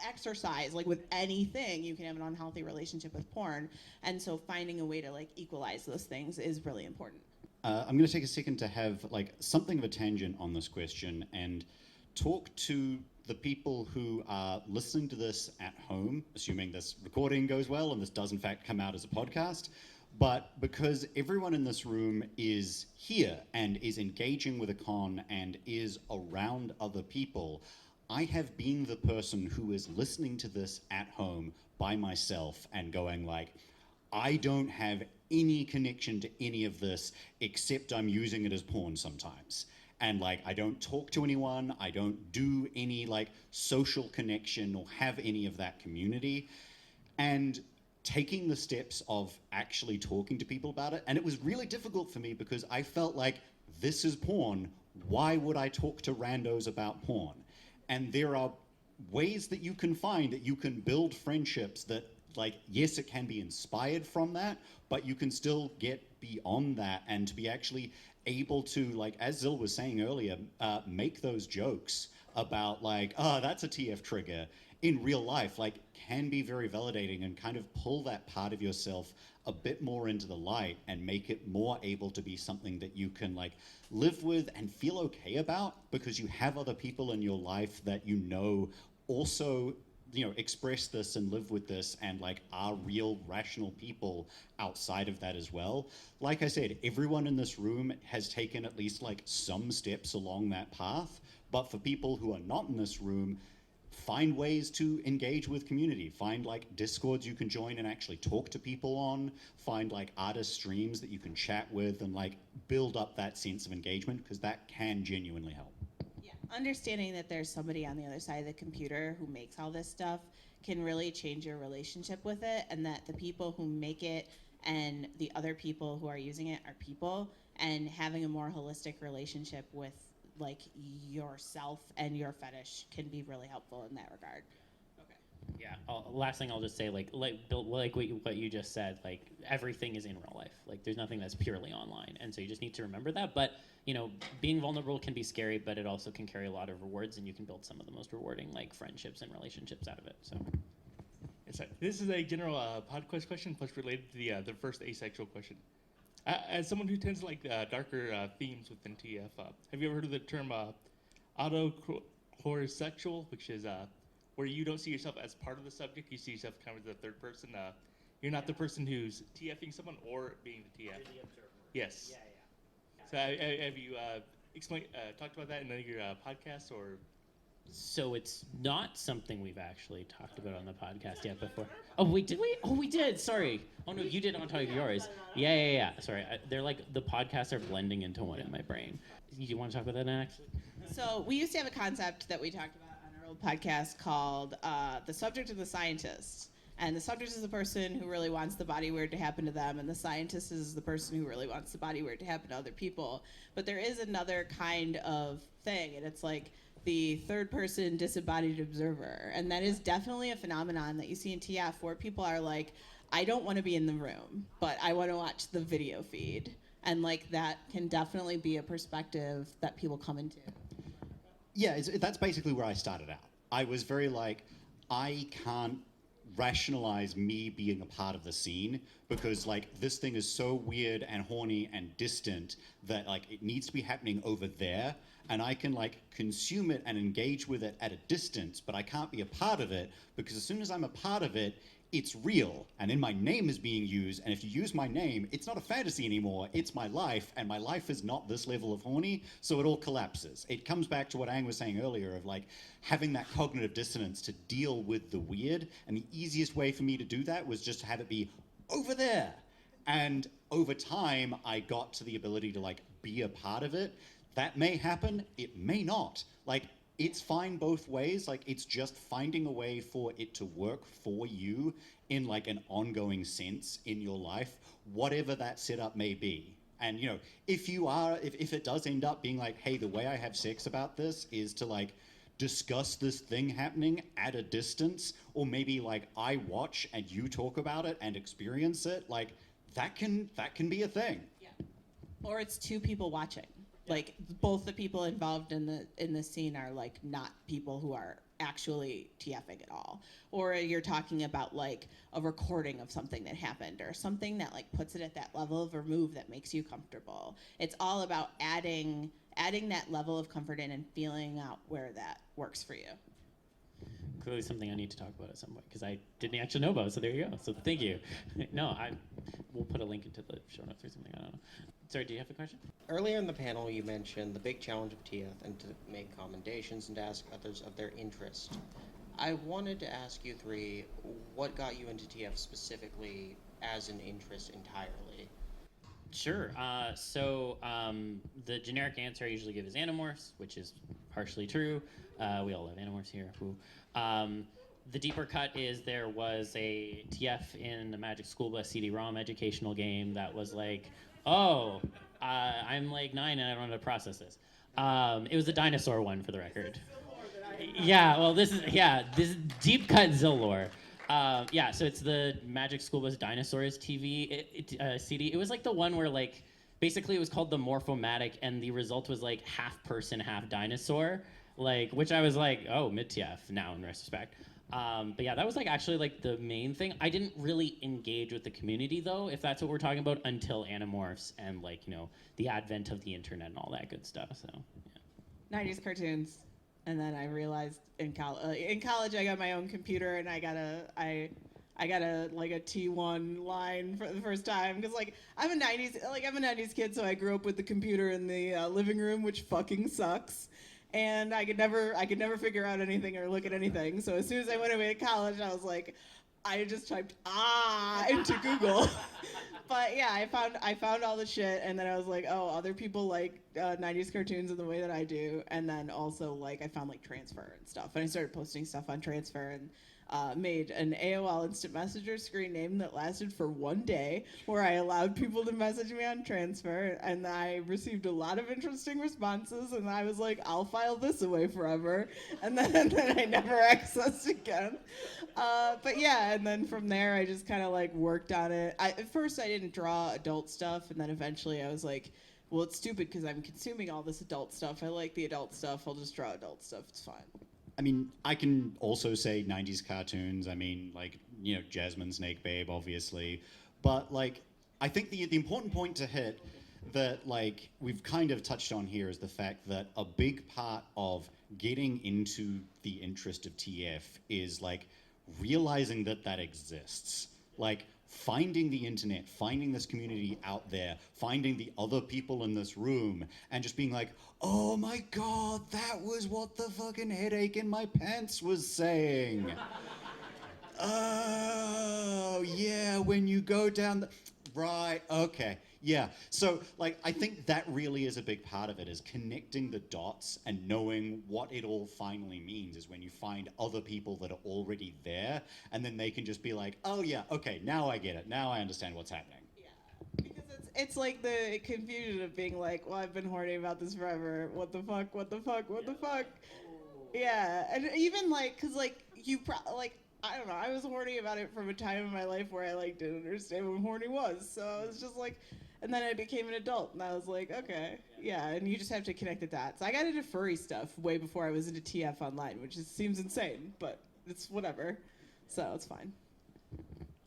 exercise, like with anything, you can have an unhealthy relationship with porn. And so finding a way to like equalize those things is really important. I'm going to take a second to have like something of a tangent on this question and talk to the people who are listening to this at home, assuming this recording goes well and this does in fact come out as a podcast. But because everyone in this room is here and is engaging with a con and is around other people, I have been the person who is listening to this at home by myself and going like, I don't have any connection to any of this except I'm using it as porn sometimes. And like, I don't talk to anyone, I don't do any like social connection or have any of that community. And taking the steps of actually talking to people about it, and it was really difficult for me because I felt like, this is porn, why would I talk to randos about porn? And there are ways that you can find that you can build friendships that, like, yes, it can be inspired from that, but you can still get beyond that and to be actually able to, like, as Zil was saying earlier, make those jokes about like, oh, that's a TF trigger in real life, like, can be very validating and kind of pull that part of yourself a bit more into the light and make it more able to be something that you can like live with and feel okay about, because you have other people in your life that also express this and live with this and like are real rational people outside of that as well. Like I said, everyone in this room has taken at least like some steps along that path, but for people who are not in this room, find ways to engage with community. Find like Discords you can join and actually talk to people on. Find like artist streams that you can chat with and like build up that sense of engagement, because that can genuinely help. Yeah, understanding that there's somebody on the other side of the computer who makes all this stuff can really change your relationship with it, and that the people who make it and the other people who are using it are people, and having a more holistic relationship with like yourself and your fetish can be really helpful in that regard. Yeah. Last thing I'll just say, like what you just said, like everything is in real life. Like there's nothing that's purely online, and so you just need to remember that. But being vulnerable can be scary, but it also can carry a lot of rewards, and you can build some of the most rewarding like friendships and relationships out of it. So. Yes, this is a general podcast question, plus related to the first asexual question. As someone who tends to like darker themes within TF, have you ever heard of the term autochorisexual, which is where you don't see yourself as part of the subject, you see yourself kind of as the third person. You're not the person who's TFing someone or being the TF. You're the observer. Yes. Yeah. So have you talked about that in any of your podcasts or? So it's not something we've actually talked about on the podcast yet before. Oh wait, did we? Oh, we did. Sorry. Oh no, you did on top of yours. Yeah. Sorry, they're like the podcasts are blending into one in my brain. You want to talk about that next? So we used to have a concept that we talked about on our old podcast called the subject and the scientist. And the subject is the person who really wants the body weird to happen to them, and the scientist is the person who really wants the body weird to happen to other people. But there is another kind of thing, and it's like the third person disembodied observer. And that is definitely a phenomenon that you see in TF where people are like, I don't want to be in the room, but I want to watch the video feed. And like that can definitely be a perspective that people come into. Yeah, that's basically where I started out. I was very like, I can't rationalize me being a part of the scene because like this thing is so weird and horny and distant that like it needs to be happening over there, and I can like consume it and engage with it at a distance, but I can't be a part of it because as soon as I'm a part of it, it's real, and then my name is being used, and if you use my name, it's not a fantasy anymore, it's my life, and my life is not this level of horny, so it all collapses. It comes back to what Ang was saying earlier of like having that cognitive dissonance to deal with the weird, and the easiest way for me to do that was just to have it be over there. And over time, I got to the ability to like be a part of it. That may happen, it may not. Like, it's fine both ways. Like, it's just finding a way for it to work for you in like an ongoing sense in your life, whatever that setup may be. And you know, if it does end up being like, hey, the way I have sex about this is to like discuss this thing happening at a distance, or maybe like I watch and you talk about it and experience it, like that can be a thing. Yeah. Or it's two people watching. Like both the people involved in the scene are like not people who are actually TFing at all. Or you're talking about like a recording of something that happened or something that like puts it at that level of remove that makes you comfortable. It's all about adding that level of comfort in and feeling out where that works for you. Clearly something I need to talk about at some point because I didn't actually know about it, so there you go. So thank you. No, we'll put a link into the show notes or something. I don't know. Sorry, do you have a question? Earlier in the panel, you mentioned the big challenge of TF and to make commendations and to ask others of their interest. I wanted to ask you three, what got you into TF specifically as an interest entirely? Sure. So the generic answer I usually give is Animorphs, which is partially true. We all love Animorphs here. The deeper cut is there was a TF in the Magic School Bus CD-ROM educational game that was like, I'm like 9 and I don't know how to process this. It was the dinosaur one, for the record. Yeah, well, this is deep cut Zillore. So it's the Magic School Bus Dinosaurs TV CD. It was like the one where like basically it was called the Morphomatic, and the result was like half person, half dinosaur, like which I was like, oh, mid-TF now in retrospect. But yeah, that was like actually like the main thing. I didn't really engage with the community though, if that's what we're talking about, until Animorphs and like the advent of the internet and all that good stuff. So yeah. 90s cartoons. And then I realized in college I got my own computer and I got a like a T1 line for the first time because like I'm a 90s kid, so I grew up with the computer in the living room, which fucking sucks. And I could never figure out anything or look at anything. So as soon as I went away to college, I was like, I just typed into Google. But yeah, I found all the shit, and then I was like, oh, other people like 90s cartoons in the way that I do, and then also like I found like Transfer and stuff, and I started posting stuff on Transfer and made an AOL Instant Messenger screen name that lasted for 1 day, where I allowed people to message me on Transfer, and I received a lot of interesting responses, and I was like, I'll file this away forever, and then I never accessed again. But yeah, and then from there I just kind of like worked on it. At first I didn't draw adult stuff, and then eventually I was like, well, it's stupid because I'm consuming all this adult stuff. I like the adult stuff. I'll just draw adult stuff. It's fine. I mean, I can also say 90s cartoons. I mean, like, you know, Jasmine Snake Babe, obviously. But, like, I think the important point to hit that, like, we've kind of touched on here is the fact that a big part of getting into the interest of TF is, like, realizing that that exists. Like, finding the internet, finding this community out there, finding the other people in this room, and just being like, oh my god, that was what the fucking headache in my pants was saying. Oh, yeah, when you go down the... Right, okay, yeah. So, like, I think that really is a big part of it, is connecting the dots and knowing what it all finally means is when you find other people that are already there, and then they can just be like, oh yeah, okay, now I get it. Now I understand what's happening. Yeah, because it's like the confusion of being like, well, I've been horny about this forever. What the fuck? What the fuck? What the fuck? Yeah, and even like, cause like like. I don't know, I was horny about it from a time in my life where I like didn't understand what horny was. So I was just like, and then I became an adult and I was like, okay, yeah, and you just have to connect the dots. I got into furry stuff way before I was into TF online, which seems insane, but it's whatever. So it's fine.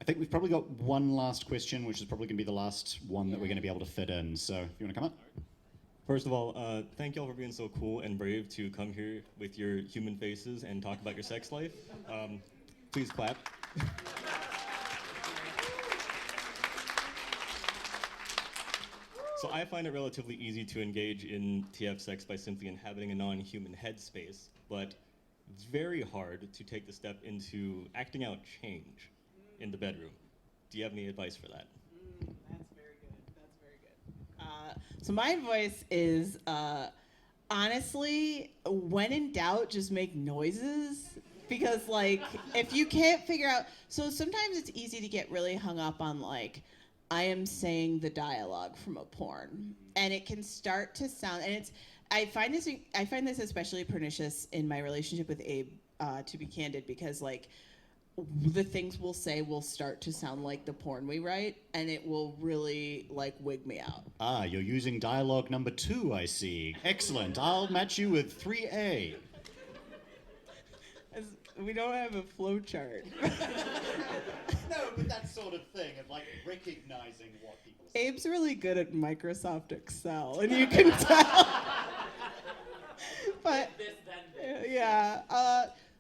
I think we've probably got one last question, which is probably going to be the last one that we're going to be able to fit in. So if you want to come up. First of all, thank y'all for being so cool and brave to come here with your human faces and talk about your sex life. Please clap. So I find it relatively easy to engage in TF sex by simply inhabiting a non-human headspace, but it's very hard to take the step into acting out change in the bedroom. Do you have any advice for that? That's very good. That's very good. So my advice is, honestly, when in doubt, just make noises. Because, like, if you can't figure out... So sometimes it's easy to get really hung up on, like, I am saying the dialogue from a porn. And it can start to sound... And it's... I find this especially pernicious in my relationship with Abe, to be candid, because, like, the things we'll say will start to sound like the porn we write, and it will really, like, wig me out. Ah, you're using dialogue number 2, I see. Excellent. I'll match you with 3A. We don't have a flow chart. No, but that sort of thing of like recognizing what people say. Abe's really good at Microsoft Excel, and you can tell. But yeah,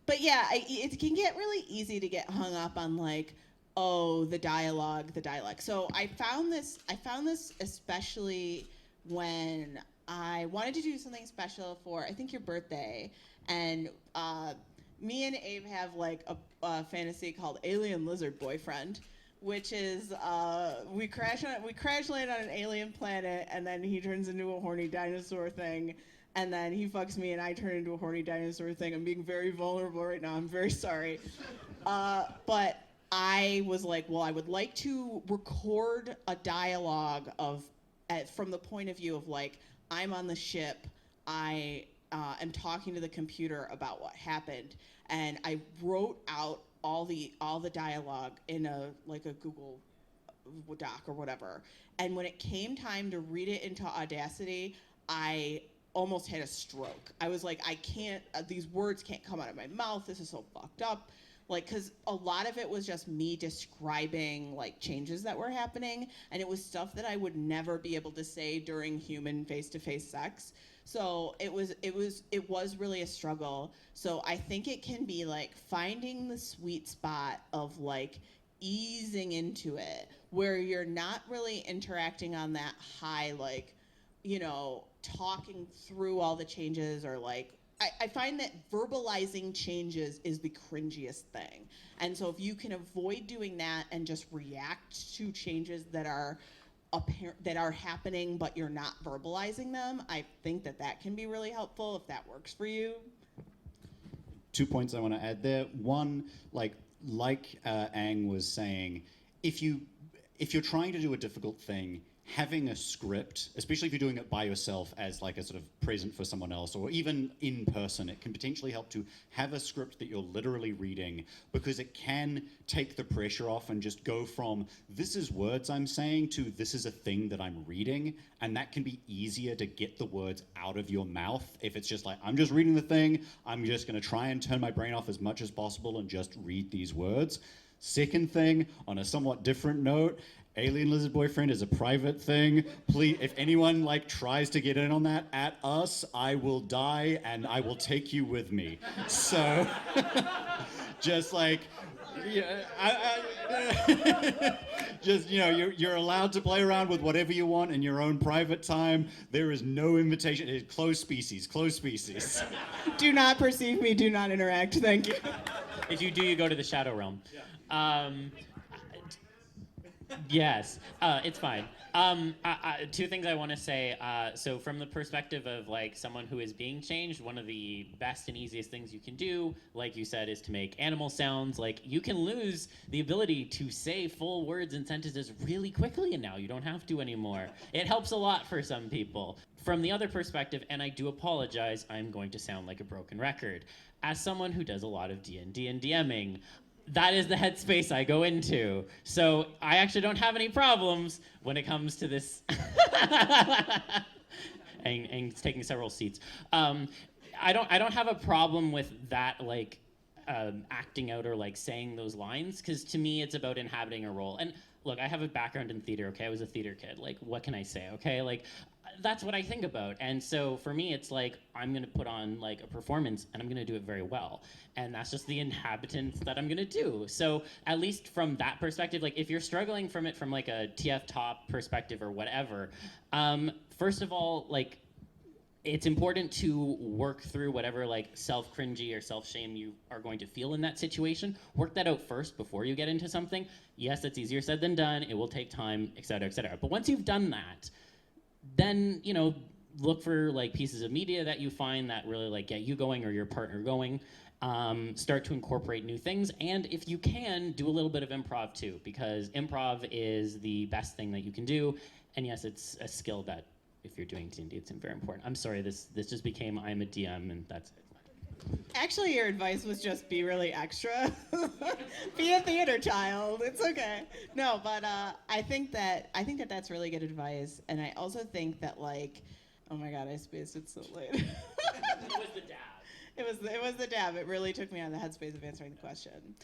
but yeah, it can get really easy to get hung up on like, oh, the dialogue. So I found this especially when I wanted to do something special for, I think, your birthday, and me and Abe have like a fantasy called Alien Lizard Boyfriend, which is we crash land on an alien planet, and then he turns into a horny dinosaur thing, and then he fucks me and I turn into a horny dinosaur thing. I'm being very vulnerable right now. I'm very sorry. But I was like, well, I would like to record a dialogue from the point of view of like, I'm on the ship, I am talking to the computer about what happened, and I wrote out all the dialogue in a Google Doc or whatever. And when it came time to read it into Audacity, I almost had a stroke. I was like, I can't. These words can't come out of my mouth. This is so fucked up. Like, because a lot of it was just me describing like changes that were happening, and it was stuff that I would never be able to say during human face-to-face sex. So it was really a struggle. So I think it can be like finding the sweet spot of like easing into it, where you're not really interacting on that high, like, you know, talking through all the changes or like I find that verbalizing changes is the cringiest thing. And so if you can avoid doing that and just react to changes that are happening but you're not verbalizing them, I think that can be really helpful if that works for you. 2 points I want to add there. One, like Ang was saying, if you're trying to do a difficult thing, having a script, especially if you're doing it by yourself as like a sort of present for someone else, or even in person, it can potentially help to have a script that you're literally reading, because it can take the pressure off and just go from this is words I'm saying to this is a thing that I'm reading, and that can be easier to get the words out of your mouth if it's just like, I'm just reading the thing, I'm just going to try and turn my brain off as much as possible and just read these words. Second thing, on a somewhat different note, Alien Lizard Boyfriend is a private thing. Please, if anyone like tries to get in on that at us, I will die and I will take you with me. So, just like, yeah, just, you know, you're allowed to play around with whatever you want in your own private time. There is no invitation. It's closed species, closed species. Do not perceive me, do not interact, thank you. If you do, you go to the Shadow Realm. Yes, it's fine. Two things I want to say. So from the perspective of like someone who is being changed, one of the best and easiest things you can do, like you said, is to make animal sounds. Like you can lose the ability to say full words and sentences really quickly, and now you don't have to anymore. It helps a lot for some people. From the other perspective, and I do apologize, I'm going to sound like a broken record. As someone who does a lot of D&D and DMing, that is the headspace I go into. So I actually don't have any problems when it comes to this. and taking several seats. I don't have a problem with that, like acting out or like saying those lines, because to me it's about inhabiting a role. And look, I have a background in theater. Okay, I was a theater kid. Like, what can I say? Okay, like that's what I think about. And so for me, it's like I'm gonna put on like a performance and I'm gonna do it very well. And that's just the inhabitants that I'm gonna do. So at least from that perspective, like if you're struggling from it from like a TF top perspective or whatever, first of all, like it's important to work through whatever like self-cringy or self-shame you are going to feel in that situation. Work that out first before you get into something. Yes, it's easier said than done. It will take time, et cetera, et cetera. But once you've done that, then, you know, look for like pieces of media that you find that really like get you going or your partner going. Start to incorporate new things, and if you can, do a little bit of improv too, because improv is the best thing that you can do. And yes, it's a skill that if you're doing D&D, it's very important. I'm sorry, this just became I'm a DM and that's it. Actually, your advice was just be really extra. Be a theater child. It's okay. No, but I think that that's really good advice, and I also think that like, oh my God, I spaced it so late. It was the dab. It was the dab. It really took me out of the headspace of answering the question.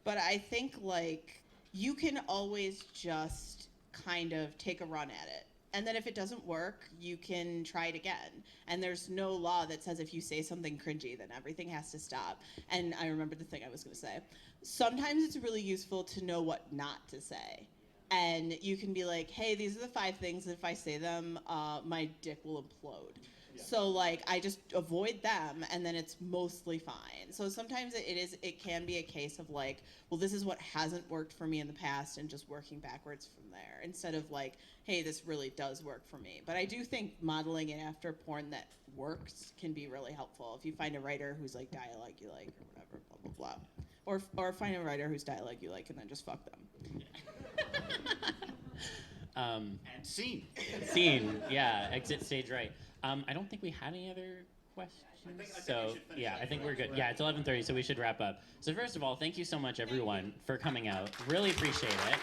But I think like you can always just kind of take a run at it. And then if it doesn't work, you can try it again. And there's no law that says if you say something cringy, then everything has to stop. And I remember the thing I was going to say. Sometimes it's really useful to know what not to say. And you can be like, hey, these are the 5 things. If I say them, my dick will implode. Yeah. So like I just avoid them, and then it's mostly fine. So sometimes it can be a case of like, well, this is what hasn't worked for me in the past, and just working backwards from there, instead of like, hey, this really does work for me. But I do think modeling it after porn that works can be really helpful. If you find a writer whose like dialogue you like or whatever, blah blah blah, or find a writer whose dialogue you like and then just fuck them. And scene. Scene, yeah. Exit stage right. I don't think we had any other questions. I think we're good. Yeah, it's 11:30, so we should wrap up. So first of all, thank you so much, everyone, for coming out. Really appreciate it.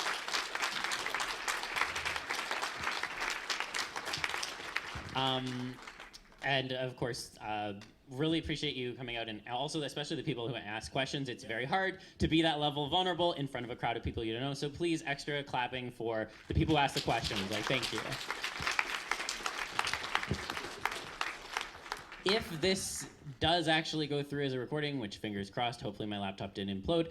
And of course, really appreciate you coming out, and also especially the people who ask questions. It's very hard to be that level of vulnerable in front of a crowd of people you don't know. So please, extra clapping for the people who ask the questions. Like, thank you. If this does actually go through as a recording, which fingers crossed, hopefully my laptop didn't implode,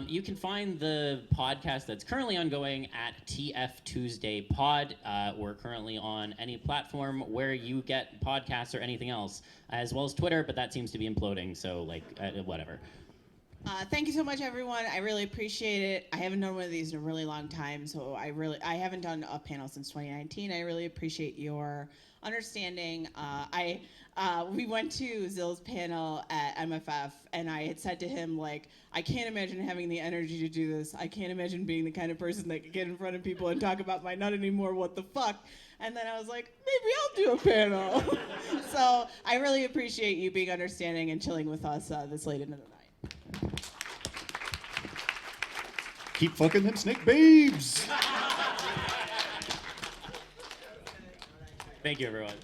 you can find the podcast that's currently ongoing at TFTuesday Pod. We're currently on any platform where you get podcasts or anything else, as well as Twitter, but that seems to be imploding, so like, whatever. Thank you so much, everyone. I really appreciate it. I haven't done one of these in a really long time, so I haven't done a panel since 2019. I really appreciate your understanding. We went to Zill's panel at MFF, and I had said to him, like, I can't imagine having the energy to do this. I can't imagine being the kind of person that could get in front of people and talk about my nut anymore. What the fuck? And then I was like, maybe I'll do a panel. So I really appreciate you being understanding and chilling with us this late into the night. Keep fucking them snake babes. Thank you, everyone.